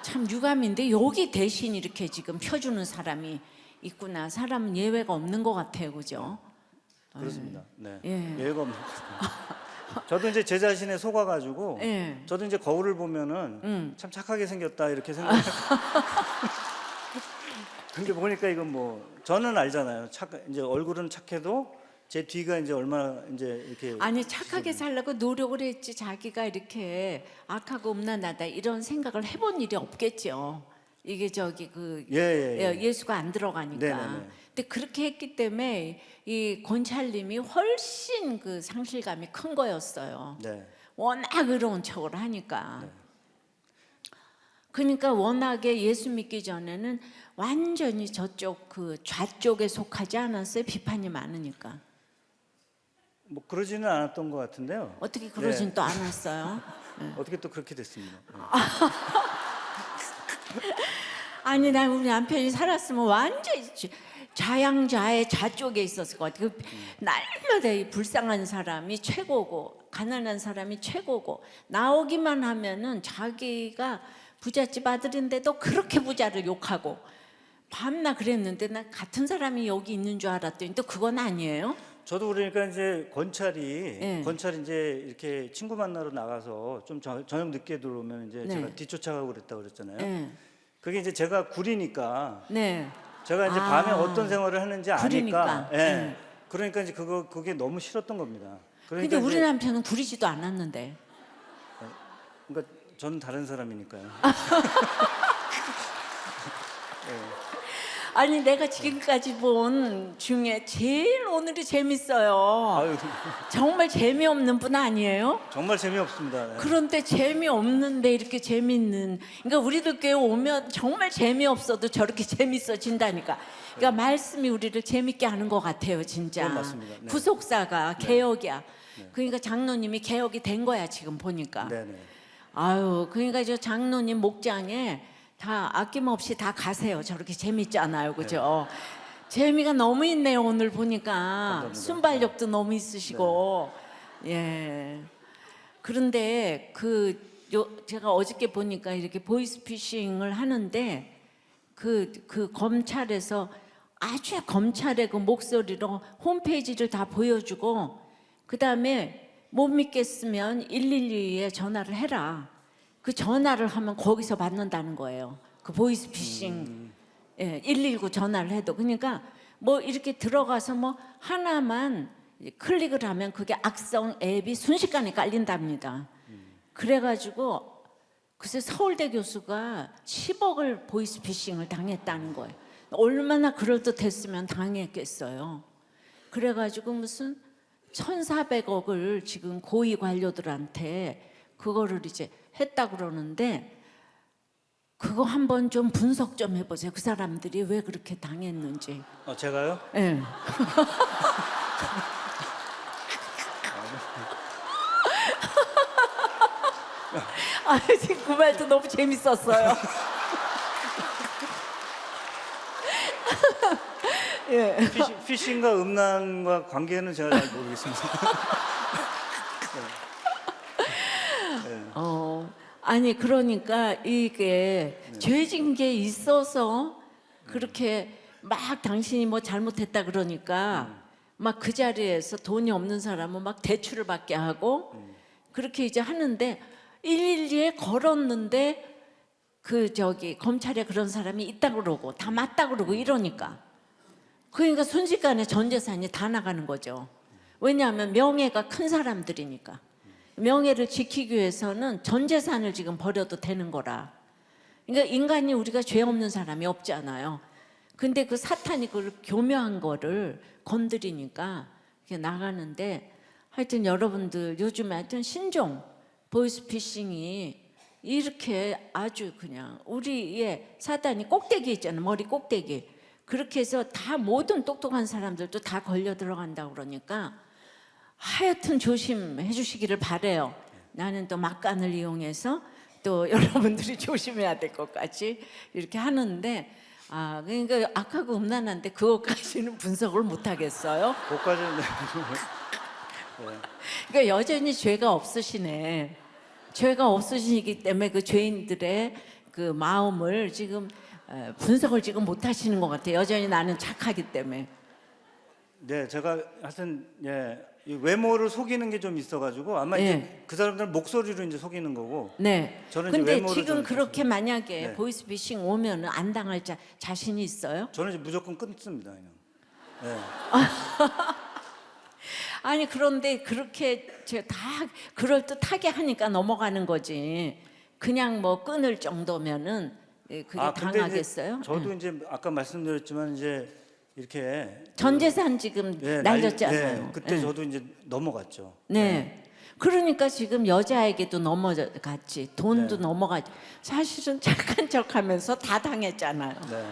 S1: 참 유감인데 여기 대신 이렇게 지금 펴주는 사람이 있구나. 사람은 예외가 없는 것 같아요, 그죠?
S3: 그렇습니다. 네.
S1: 예.
S3: 예외가 없는 것 같아요. 저도 이제 제 자신에 속아가지고 저도 이제 거울을 보면은 참 착하게 생겼다 이렇게 생각해요. 근데 보니까 이건 뭐 저는 알잖아요. 이제 얼굴은 착해도 제 뒤가 이제 얼마나 이제 이렇게
S1: 아니 착하게 살려고 노력을 했지 자기가 이렇게 악하고 음란하다 이런 생각을 해본 일이 없겠죠. 이게 저기 예수가 안 들어가니까.
S3: 네네네.
S1: 근데 그렇게 했기 때문에 이 권찰님이 훨씬 그 상실감이 큰 거였어요.
S3: 네.
S1: 워낙 의로운 척을 하니까. 그러니까 워낙에 예수 믿기 전에는 완전히 저쪽 그 좌쪽에 속하지 않았어요. 비판이 많으니까.
S3: 뭐 그러지는 않았던 것 같은데요.
S1: 어떻게 그러진 또 않았어요.
S3: 어떻게 또 그렇게 됐습니다.
S1: 아니 난 우리 남편이 살았으면 완전히 좌양좌의 좌쪽에 있었을 것 같아요. 날마다 이 불쌍한 사람이 최고고 가난한 사람이 최고고 나오기만 하면은 자기가 부잣집 아들인데도 그렇게 부자를 욕하고 밤낮 그랬는데 난 같은 사람이 여기 있는 줄 알았더니 또 그건 아니에요.
S3: 저도 그러니까 이제 권찰이 이제 이렇게 친구 만나러 나가서 좀 저녁 늦게 들어오면 이제 제가 뒤쫓아가고 그랬다고 그랬잖아요. 그게 이제 제가 구리니까 제가 이제 밤에 어떤 생활을 하는지 아니까 그러니까 이제 그게 너무 싫었던 겁니다.
S1: 근데 우리 남편은 구리지도 않았는데.
S3: 그러니까 저는 다른 사람이니까요.
S1: 아니 내가 지금까지 본 중에 제일 오늘이 재밌어요.
S3: 아유,
S1: 정말 재미없는 분 아니에요?
S3: 정말 재미없습니다. 네.
S1: 그런데 재미없는데 이렇게 재밌는. 그러니까 우리들 교회 오면 정말 재미없어도 저렇게 재밌어진다니까. 그러니까 말씀이 우리를 재밌게 하는 것 같아요, 진짜.
S3: 그건 맞습니다. 네.
S1: 구속사가 개혁이야. 그러니까 장로님이 개혁이 된 거야 지금 보니까.
S3: 네네.
S1: 그러니까 저 장로님 목장에 다 아낌없이 다 가세요. 저렇게 재밌잖아요, 그죠? 재미가 너무 있네요. 오늘 보니까
S3: 감사합니다.
S1: 순발력도 너무 있으시고, 예. 그런데 제가 어저께 보니까 이렇게 보이스피싱을 하는데 그 검찰에서 아주 검찰의 그 목소리로 홈페이지를 다 보여주고 그 다음에 못 믿겠으면 112에 전화를 해라. 그 전화를 하면 거기서 받는다는 거예요. 그 보이스피싱 119 전화를 해도. 그러니까 뭐 이렇게 들어가서 뭐 하나만 클릭을 하면 그게 악성 앱이 순식간에 깔린답니다. 그래가지고 글쎄 서울대 교수가 10억을 보이스피싱을 당했다는 거예요. 얼마나 그럴듯했으면 당했겠어요. 그래가지고 무슨 1,400억을 지금 고위 관료들한테 그거를 이제 했다 그러는데 그거 한번 좀 분석 좀 해보세요. 그 사람들이 왜 그렇게 당했는지.
S3: 제가요?
S1: 예. 아, 지금 그 말도 너무 재밌었어요. 예.
S3: 피싱과 음란과 관계는 제가 잘 모르겠습니다.
S1: 아니 그러니까 이게 죄진 게 있어서 그렇게 막 당신이 뭐 잘못했다 그러니까 막 그 자리에서 돈이 없는 사람은 막 대출을 받게 하고 그렇게 이제 하는데 112에 걸었는데 그 저기 검찰에 그런 사람이 있다 그러고 다 맞다 그러고 이러니까 그러니까 순식간에 전 재산이 다 나가는 거죠. 왜냐하면 명예가 큰 사람들이니까. 명예를 지키기 위해서는 전 재산을 지금 버려도 되는 거라. 그러니까 인간이 우리가 죄 없는 사람이 없잖아요. 근데 그 사탄이 그걸 교묘한 거를 건드리니까 이게 나가는데 하여튼 여러분들 요즘에 하여튼 신종 보이스피싱이 이렇게 아주 그냥 우리의 사단이 꼭대기 있잖아요. 머리 꼭대기. 그렇게 해서 다 모든 똑똑한 사람들도 다 걸려 들어간다고 그러니까 하여튼 조심해 주시기를 바래요. 나는 또 막간을 이용해서 또 여러분들이 조심해야 될 것까지 이렇게 하는데 그러니까 악하고 음란한데 그것까지는 분석을 못 하겠어요.
S3: 그것까지는
S1: 그러니까 여전히 죄가 없으시네. 죄가 없으시기 때문에 그 죄인들의 그 마음을 지금 분석을 지금 못 하시는 것 같아요. 여전히 나는 착하기 때문에.
S3: 네, 제가 하여튼 이 외모를 속이는 게 좀 있어가지고 아마 이제 그 사람들 목소리로 이제 속이는 거고.
S1: 네.
S3: 저는 이제
S1: 근데
S3: 외모를
S1: 지금
S3: 좀
S1: 그렇게 만약에
S3: 네.
S1: 보이스피싱 오면은 안 당할 자신이 있어요?
S3: 저는 이제 무조건 끊습니다, 그냥. 네.
S1: 아니 그런데 그렇게 다 그럴 듯하게 하니까 넘어가는 거지. 그냥 뭐 끊을 정도면은 그게
S3: 근데
S1: 당하겠어요?
S3: 이제 저도 이제 아까 말씀드렸지만 이제 이렇게
S1: 전 재산 지금 날렸잖아요.
S3: 그때 저도 이제 넘어갔죠.
S1: 네. 그러니까 지금 여자에게도 넘어갔지, 돈도 넘어갔지. 사실은 착한 척하면서 다 당했잖아요.
S3: 네,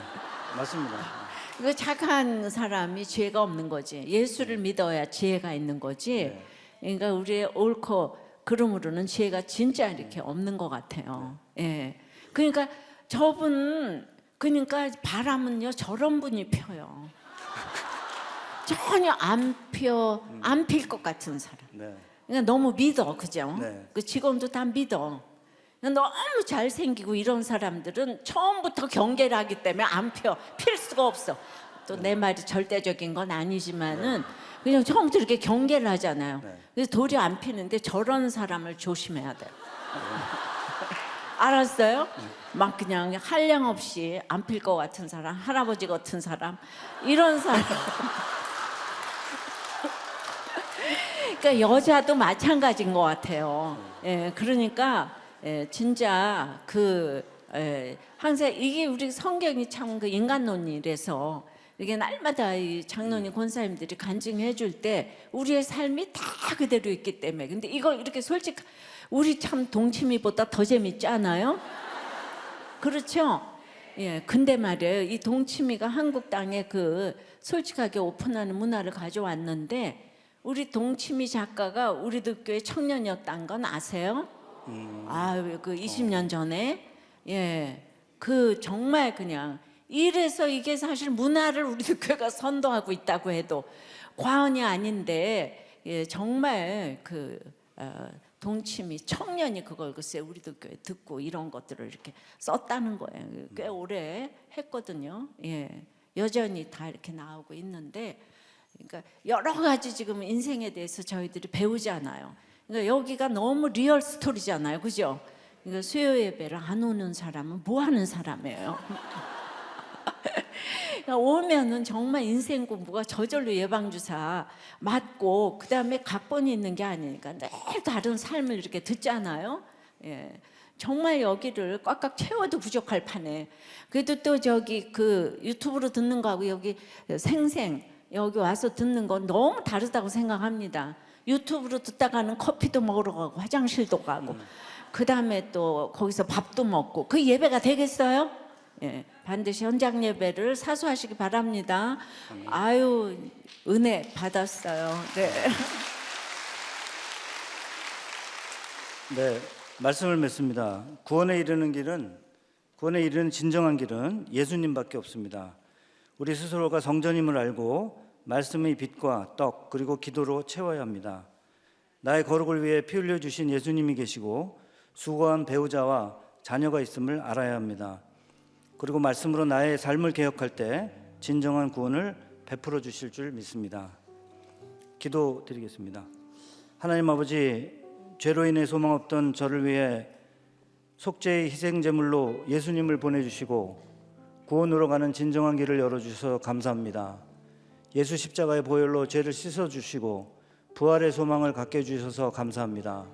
S3: 맞습니다.
S1: 그 착한 사람이 죄가 없는 거지. 예수를 믿어야 지혜가 있는 거지. 그러니까 우리의 옳고 그름으로는 지혜가 진짜 이렇게 없는 것 같아요. 예. 그러니까 저분 그러니까 바람은요 저런 분이 펴요. 전혀 안 필 것 같은 사람.
S3: 네.
S1: 그러니까 너무 믿어, 그죠?
S3: 네.
S1: 그 직원도 다 믿어. 너무 잘생기고 이런 사람들은 처음부터 경계를 하기 때문에 안 필 수가 없어. 또 내 말이 절대적인 건 아니지만은 그냥 처음부터 이렇게 경계를 하잖아요. 그래서 도리어 안 피는데 저런 사람을 조심해야 돼요. 알았어요? 막 그냥 한량 없이 안 필 것 같은 사람, 할아버지 같은 사람, 이런 사람. 그러니까 여자도 마찬가지인 것 같아요. 그러니까 진짜 항상 이게 우리 성경이 참 그 인간론이라서 이게 날마다 이 장로님 권사님들이 간증해 줄 때 우리의 삶이 다 그대로 있기 때문에 근데 이거 이렇게 솔직 우리 참 동치미보다 더 재밌지 않아요? 그렇죠? 근데 말이에요. 이 동치미가 한국 땅에 그 솔직하게 오픈하는 문화를 가져왔는데 우리 동치미 작가가 우리들 교회 청년이었다는 건 아세요? 그 20년 전에 그 정말 그냥 이래서 이게 사실 문화를 우리들 교회가 선도하고 있다고 해도 과언이 아닌데 정말 그 동치미 청년이 그걸 글쎄 우리들 교회 듣고 이런 것들을 이렇게 썼다는 거예요. 꽤 오래 했거든요. 여전히 다 이렇게 나오고 있는데 그러니까 여러 가지 지금 인생에 대해서 저희들이 배우잖아요. 그러니까 여기가 너무 리얼 스토리잖아요, 그죠? 그러니까 수요 예배를 안 오는 사람은 뭐 하는 사람이에요? 그러니까 오면은 정말 인생 공부가 저절로 예방주사 맞고 그 다음에 각본이 있는 게 아니니까 늘 다른 삶을 이렇게 듣잖아요. 정말 여기를 꽉꽉 채워도 부족할 판에 그래도 또 저기 그 유튜브로 듣는 거하고 여기 생생 여기 와서 듣는 건 너무 다르다고 생각합니다. 유튜브로 듣다가는 커피도 먹으러 가고 화장실도 가고 그 다음에 또 거기서 밥도 먹고 그 예배가 되겠어요? 예, 반드시 현장 예배를 사수하시기 바랍니다. 아유 은혜 받았어요. 네.
S3: 네, 말씀을 맺습니다. 구원에 이르는 진정한 길은 예수님밖에 없습니다. 우리 스스로가 성전임을 알고 말씀의 빛과 떡 그리고 기도로 채워야 합니다. 나의 거룩을 위해 피 흘려 주신 예수님이 계시고 수고한 배우자와 자녀가 있음을 알아야 합니다. 그리고 말씀으로 나의 삶을 개혁할 때 진정한 구원을 베풀어 주실 줄 믿습니다. 기도드리겠습니다. 하나님 아버지, 죄로 인해 소망 없던 저를 위해 속죄의 희생 제물로 예수님을 보내주시고 구원으로 가는 진정한 길을 열어주셔서 감사합니다. 예수 십자가의 보혈로 죄를 씻어주시고 부활의 소망을 갖게 해주셔서 감사합니다.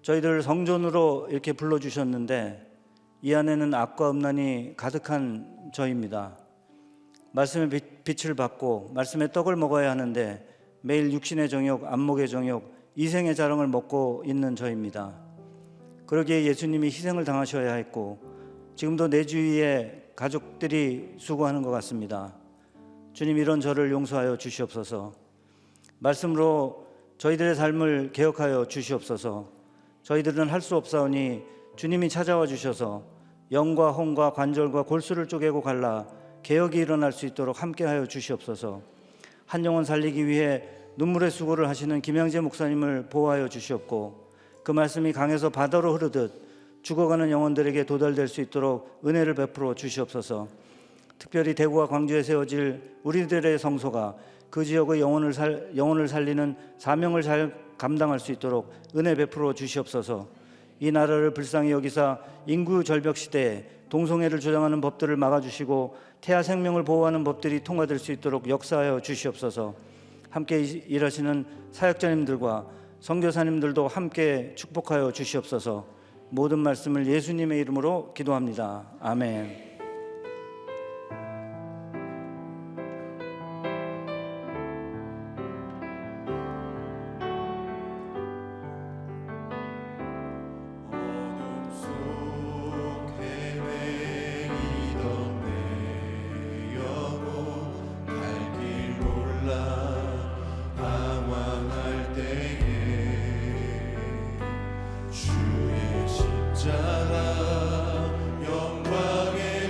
S3: 저희들 성전으로 이렇게 불러주셨는데 이 안에는 악과 음란이 가득한 저희입니다. 말씀의 빛을 받고 말씀의 떡을 먹어야 하는데 매일 육신의 정욕, 안목의 정욕, 이생의 자랑을 먹고 있는 저희입니다. 그러기에 예수님이 희생을 당하셔야 했고 지금도 내 주위에 가족들이 수고하는 것 같습니다. 주님, 이런 저를 용서하여 주시옵소서. 말씀으로 저희들의 삶을 개혁하여 주시옵소서. 저희들은 할 수 없사오니 주님이 찾아와 주셔서 영과 혼과 관절과 골수를 쪼개고 갈라 개혁이 일어날 수 있도록 함께하여 주시옵소서. 한 영혼 살리기 위해 눈물의 수고를 하시는 김양재 목사님을 보호하여 주시옵고 그 말씀이 강에서 바다로 흐르듯 죽어가는 영혼들에게 도달될 수 있도록 은혜를 베풀어 주시옵소서. 특별히 대구와 광주에 세워질 우리들의 성소가 그 지역의 영혼을 살리는 사명을 잘 감당할 수 있도록 은혜 베풀어 주시옵소서. 이 나라를 불쌍히 여기사 인구 절벽 시대에 동성애를 조장하는 법들을 막아주시고 태아 생명을 보호하는 법들이 통과될 수 있도록 역사하여 주시옵소서. 함께 일하시는 사역자님들과 선교사님들도 함께 축복하여 주시옵소서. 모든 말씀을 예수님의 이름으로 기도합니다. 아멘.
S4: 주의 십자가 영광의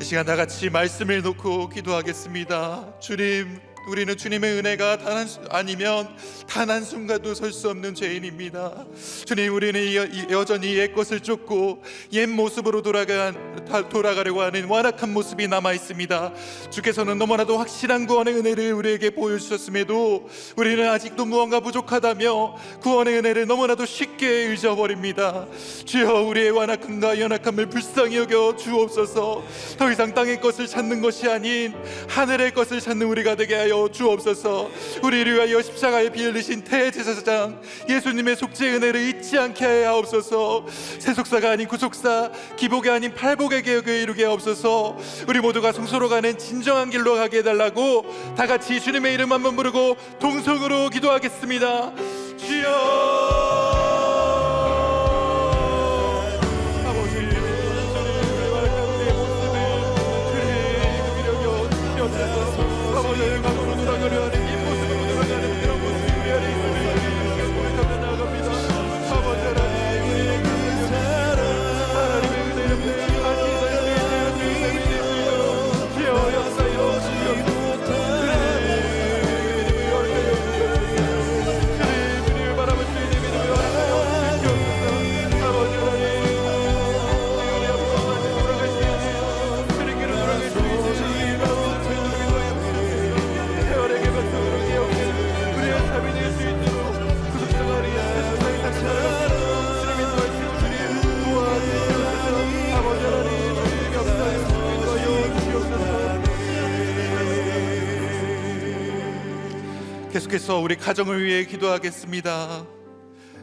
S2: 시간 다 같이 말씀을 놓고 기도하겠습니다. 주님, 우리는 주님의 은혜가 아니면 단 한순간도 설 수 없는 죄인입니다. 주님, 우리는 여전히 옛 것을 쫓고 옛 모습으로 돌아가려고 하는 완악한 모습이 남아 있습니다. 주께서는 너무나도 확실한 구원의 은혜를 우리에게 보여주셨음에도 우리는 아직도 무언가 부족하다며 구원의 은혜를 너무나도 쉽게 잊어버립니다. 주여, 우리의 완악함과 연약함을 불쌍히 여겨 주옵소서. 더 이상 땅의 것을 찾는 것이 아닌 하늘의 것을 찾는 우리가 되게 하여 주옵소서. 우리를 위하여 십자가에 피 흘리신 대제사장 예수님의 속죄의 은혜를 잊지 않게 하옵소서. 세속사가 아닌 구속사, 기복이 아닌 팔복의 개혁을 이루게 하옵소서. 우리 모두가 성소로 가는 진정한 길로 가게 해달라고 다 같이 주님의 이름 한번 부르고 동성으로 기도하겠습니다. 주여, 계속해서 우리 가정을 위해 기도하겠습니다.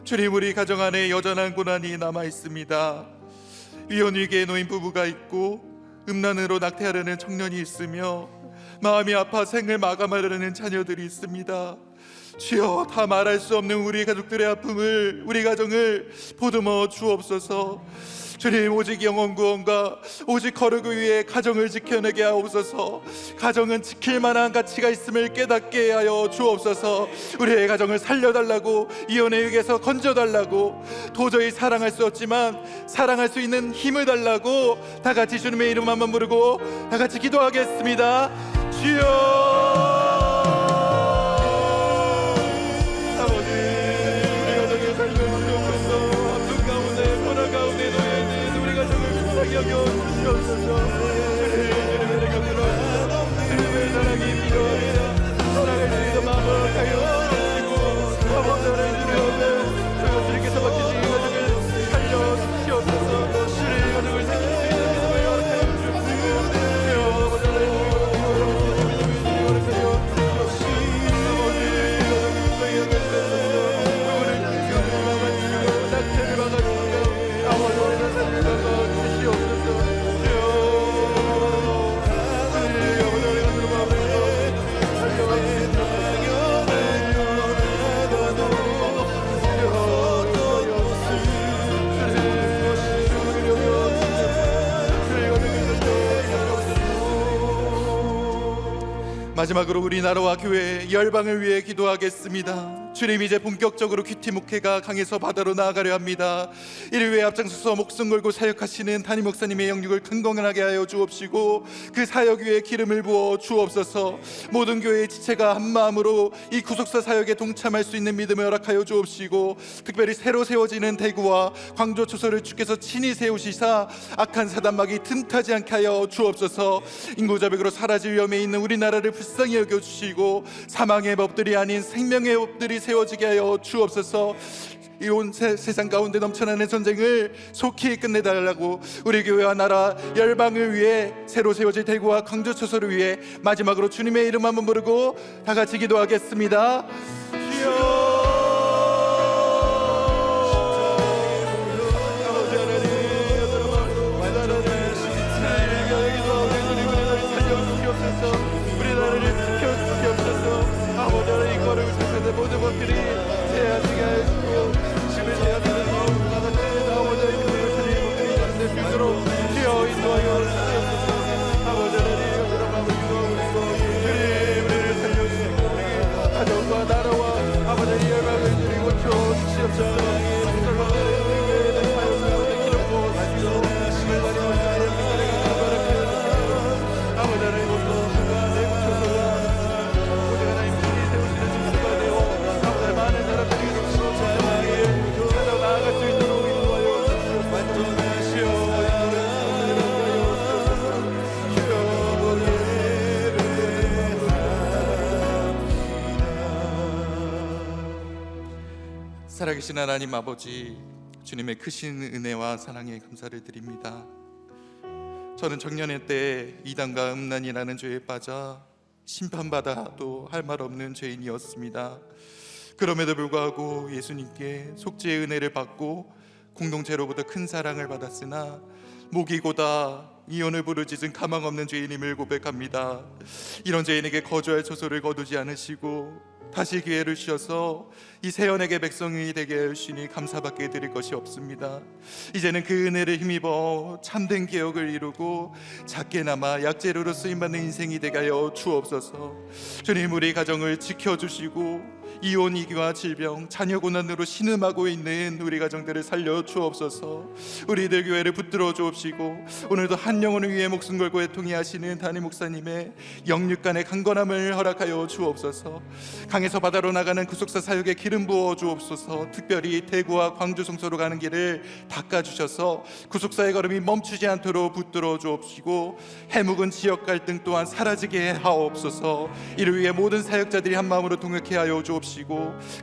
S2: 주님, 우리 가정 안에 여전한 고난이 남아 있습니다. 이혼 위기에 놓인 부부가 있고 음란으로 낙태하려는 청년이 있으며 마음이 아파 생을 마감하려는 자녀들이 있습니다. 주여, 다 말할 수 없는 우리 가족들의 아픔을, 우리 가정을 보듬어 주옵소서. 주님, 오직 영혼 구원과 오직 거룩을 위해 가정을 지켜내게 하옵소서. 가정은 지킬 만한 가치가 있음을 깨닫게 하여 주옵소서. 우리의 가정을 살려달라고, 이혼의 위기에서 건져달라고, 도저히 사랑할 수 없지만 사랑할 수 있는 힘을 달라고 다 같이 주님의 이름 한번 부르고 다 같이 기도하겠습니다. 주여, 여겨 주옵소서. 주님의 곁으로 주님의 사랑이 필요합니다. 사랑을 주님도 마음을 하여 주시고 아버지를 주님의 주님께서 맡기신 가정을 살려 주시옵소서. 주님의 가정을 살릴 수 있는 믿음을 허락하여 주옵소서. 아버지를 마지막으로 우리나라와 교회 열방을 위해 기도하겠습니다. 주님, 이제 본격적으로 큐티 목회가 강에서 바다로 나아가려 합니다. 이를 위해 앞장서서 목숨 걸고 사역하시는 담임 목사님의 영육을 건강하게 하여 주옵시고 그 사역 위에 기름을 부어 주옵소서. 모든 교회의 지체가 한마음으로 이 구속사 사역에 동참할 수 있는 믿음을 허락하여 주옵시고 특별히 새로 세워지는 대구와 광주 초소를 주께서 친히 세우시사 악한 사단막이 틈타지 않게 하여 주옵소서. 인구자백으로 사라질 위험에 있는 우리나라를 불쌍히 여겨주시고 사망의 법들이 아닌 생명의 법들이 세워지게 하여 주옵소서. 이 온 세상 가운데 넘쳐나는 전쟁을 속히 끝내달라고 우리 교회와 나라 열방을 위해 새로 세워질 대구와 광주 초소를 위해 마지막으로 주님의 이름 한번 부르고 다 같이 기도하겠습니다. 주여, 모든 것들이 제하시게 하시고 주님의 제하시는 나같이 나오자 주님 것들이 가는데 수 있도록 주여 인도하여 주옵소서. 아버지 하나님, 여러분 기도하고 주님 우리를 살려주시고 우리 가정과 나라와 아버지 살아계신 하나님 아버지, 주님의 크신 은혜와 사랑에 감사를 드립니다. 저는 청년의 때 이단과 음란이라는 죄에 빠져 심판받아도 할 말 없는 죄인이었습니다. 그럼에도 불구하고 예수님께 속죄의 은혜를 받고 공동체로부터 큰 사랑을 받았으나 목이고다 이혼을 부르짖은 가망 없는 죄인임을 고백합니다. 이런 죄인에게 거주할 처소를 거두지 않으시고 다시 기회를 주셔서 이 세연에게 백성이 되게 하시니 감사밖에 드릴 것이 없습니다. 이제는 그 은혜를 힘입어 참된 개혁을 이루고 작게나마 약재료로 쓰임받는 인생이 되게 하여 주옵소서. 주님, 우리 가정을 지켜주시고 이혼, 이기와 질병, 자녀 고난으로 신음하고 있는 우리 가정들을 살려 주옵소서. 우리들 교회를 붙들어 주옵시고 오늘도 한 영혼을 위해 목숨 걸고 애통해하시는 담임 목사님의 영육간의 강건함을 허락하여 주옵소서. 강에서 바다로 나가는 구속사 사역에 기름 부어 주옵소서. 특별히 대구와 광주 성소로 가는 길을 닦아주셔서 구속사의 걸음이 멈추지 않도록 붙들어 주옵시고 해묵은 지역 갈등 또한 사라지게 하옵소서. 이를 위해 모든 사역자들이 한 마음으로 동역해 하여 주옵시고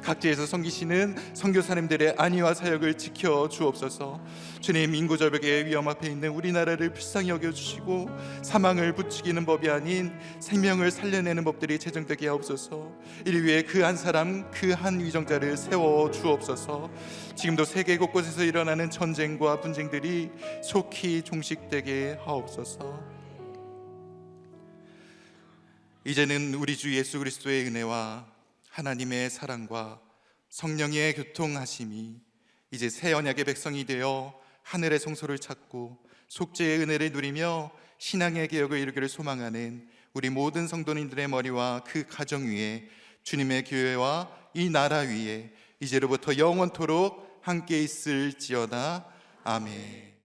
S2: 각지에서 섬기시는 선교사님들의 안위와 사역을 지켜 주옵소서. 주님, 인구 절벽의 위험 앞에 있는 우리나라를 불쌍히 여겨주시고 사망을 부추기는 법이 아닌 생명을 살려내는 법들이 제정되게 하옵소서. 이를 위해 그 한 사람, 그 한 위정자를 세워 주옵소서. 지금도 세계 곳곳에서 일어나는 전쟁과 분쟁들이 속히 종식되게 하옵소서. 이제는 우리 주 예수 그리스도의 은혜와 하나님의 사랑과 성령의 교통하심이 이제 새 언약의 백성이 되어 하늘의 성소를 찾고 속죄의 은혜를 누리며 신앙의 개혁을 이루기를 소망하는 우리 모든 성도님들의 머리와 그 가정 위에, 주님의 교회와 이 나라 위에 이제로부터 영원토록 함께 있을지어다. 아멘.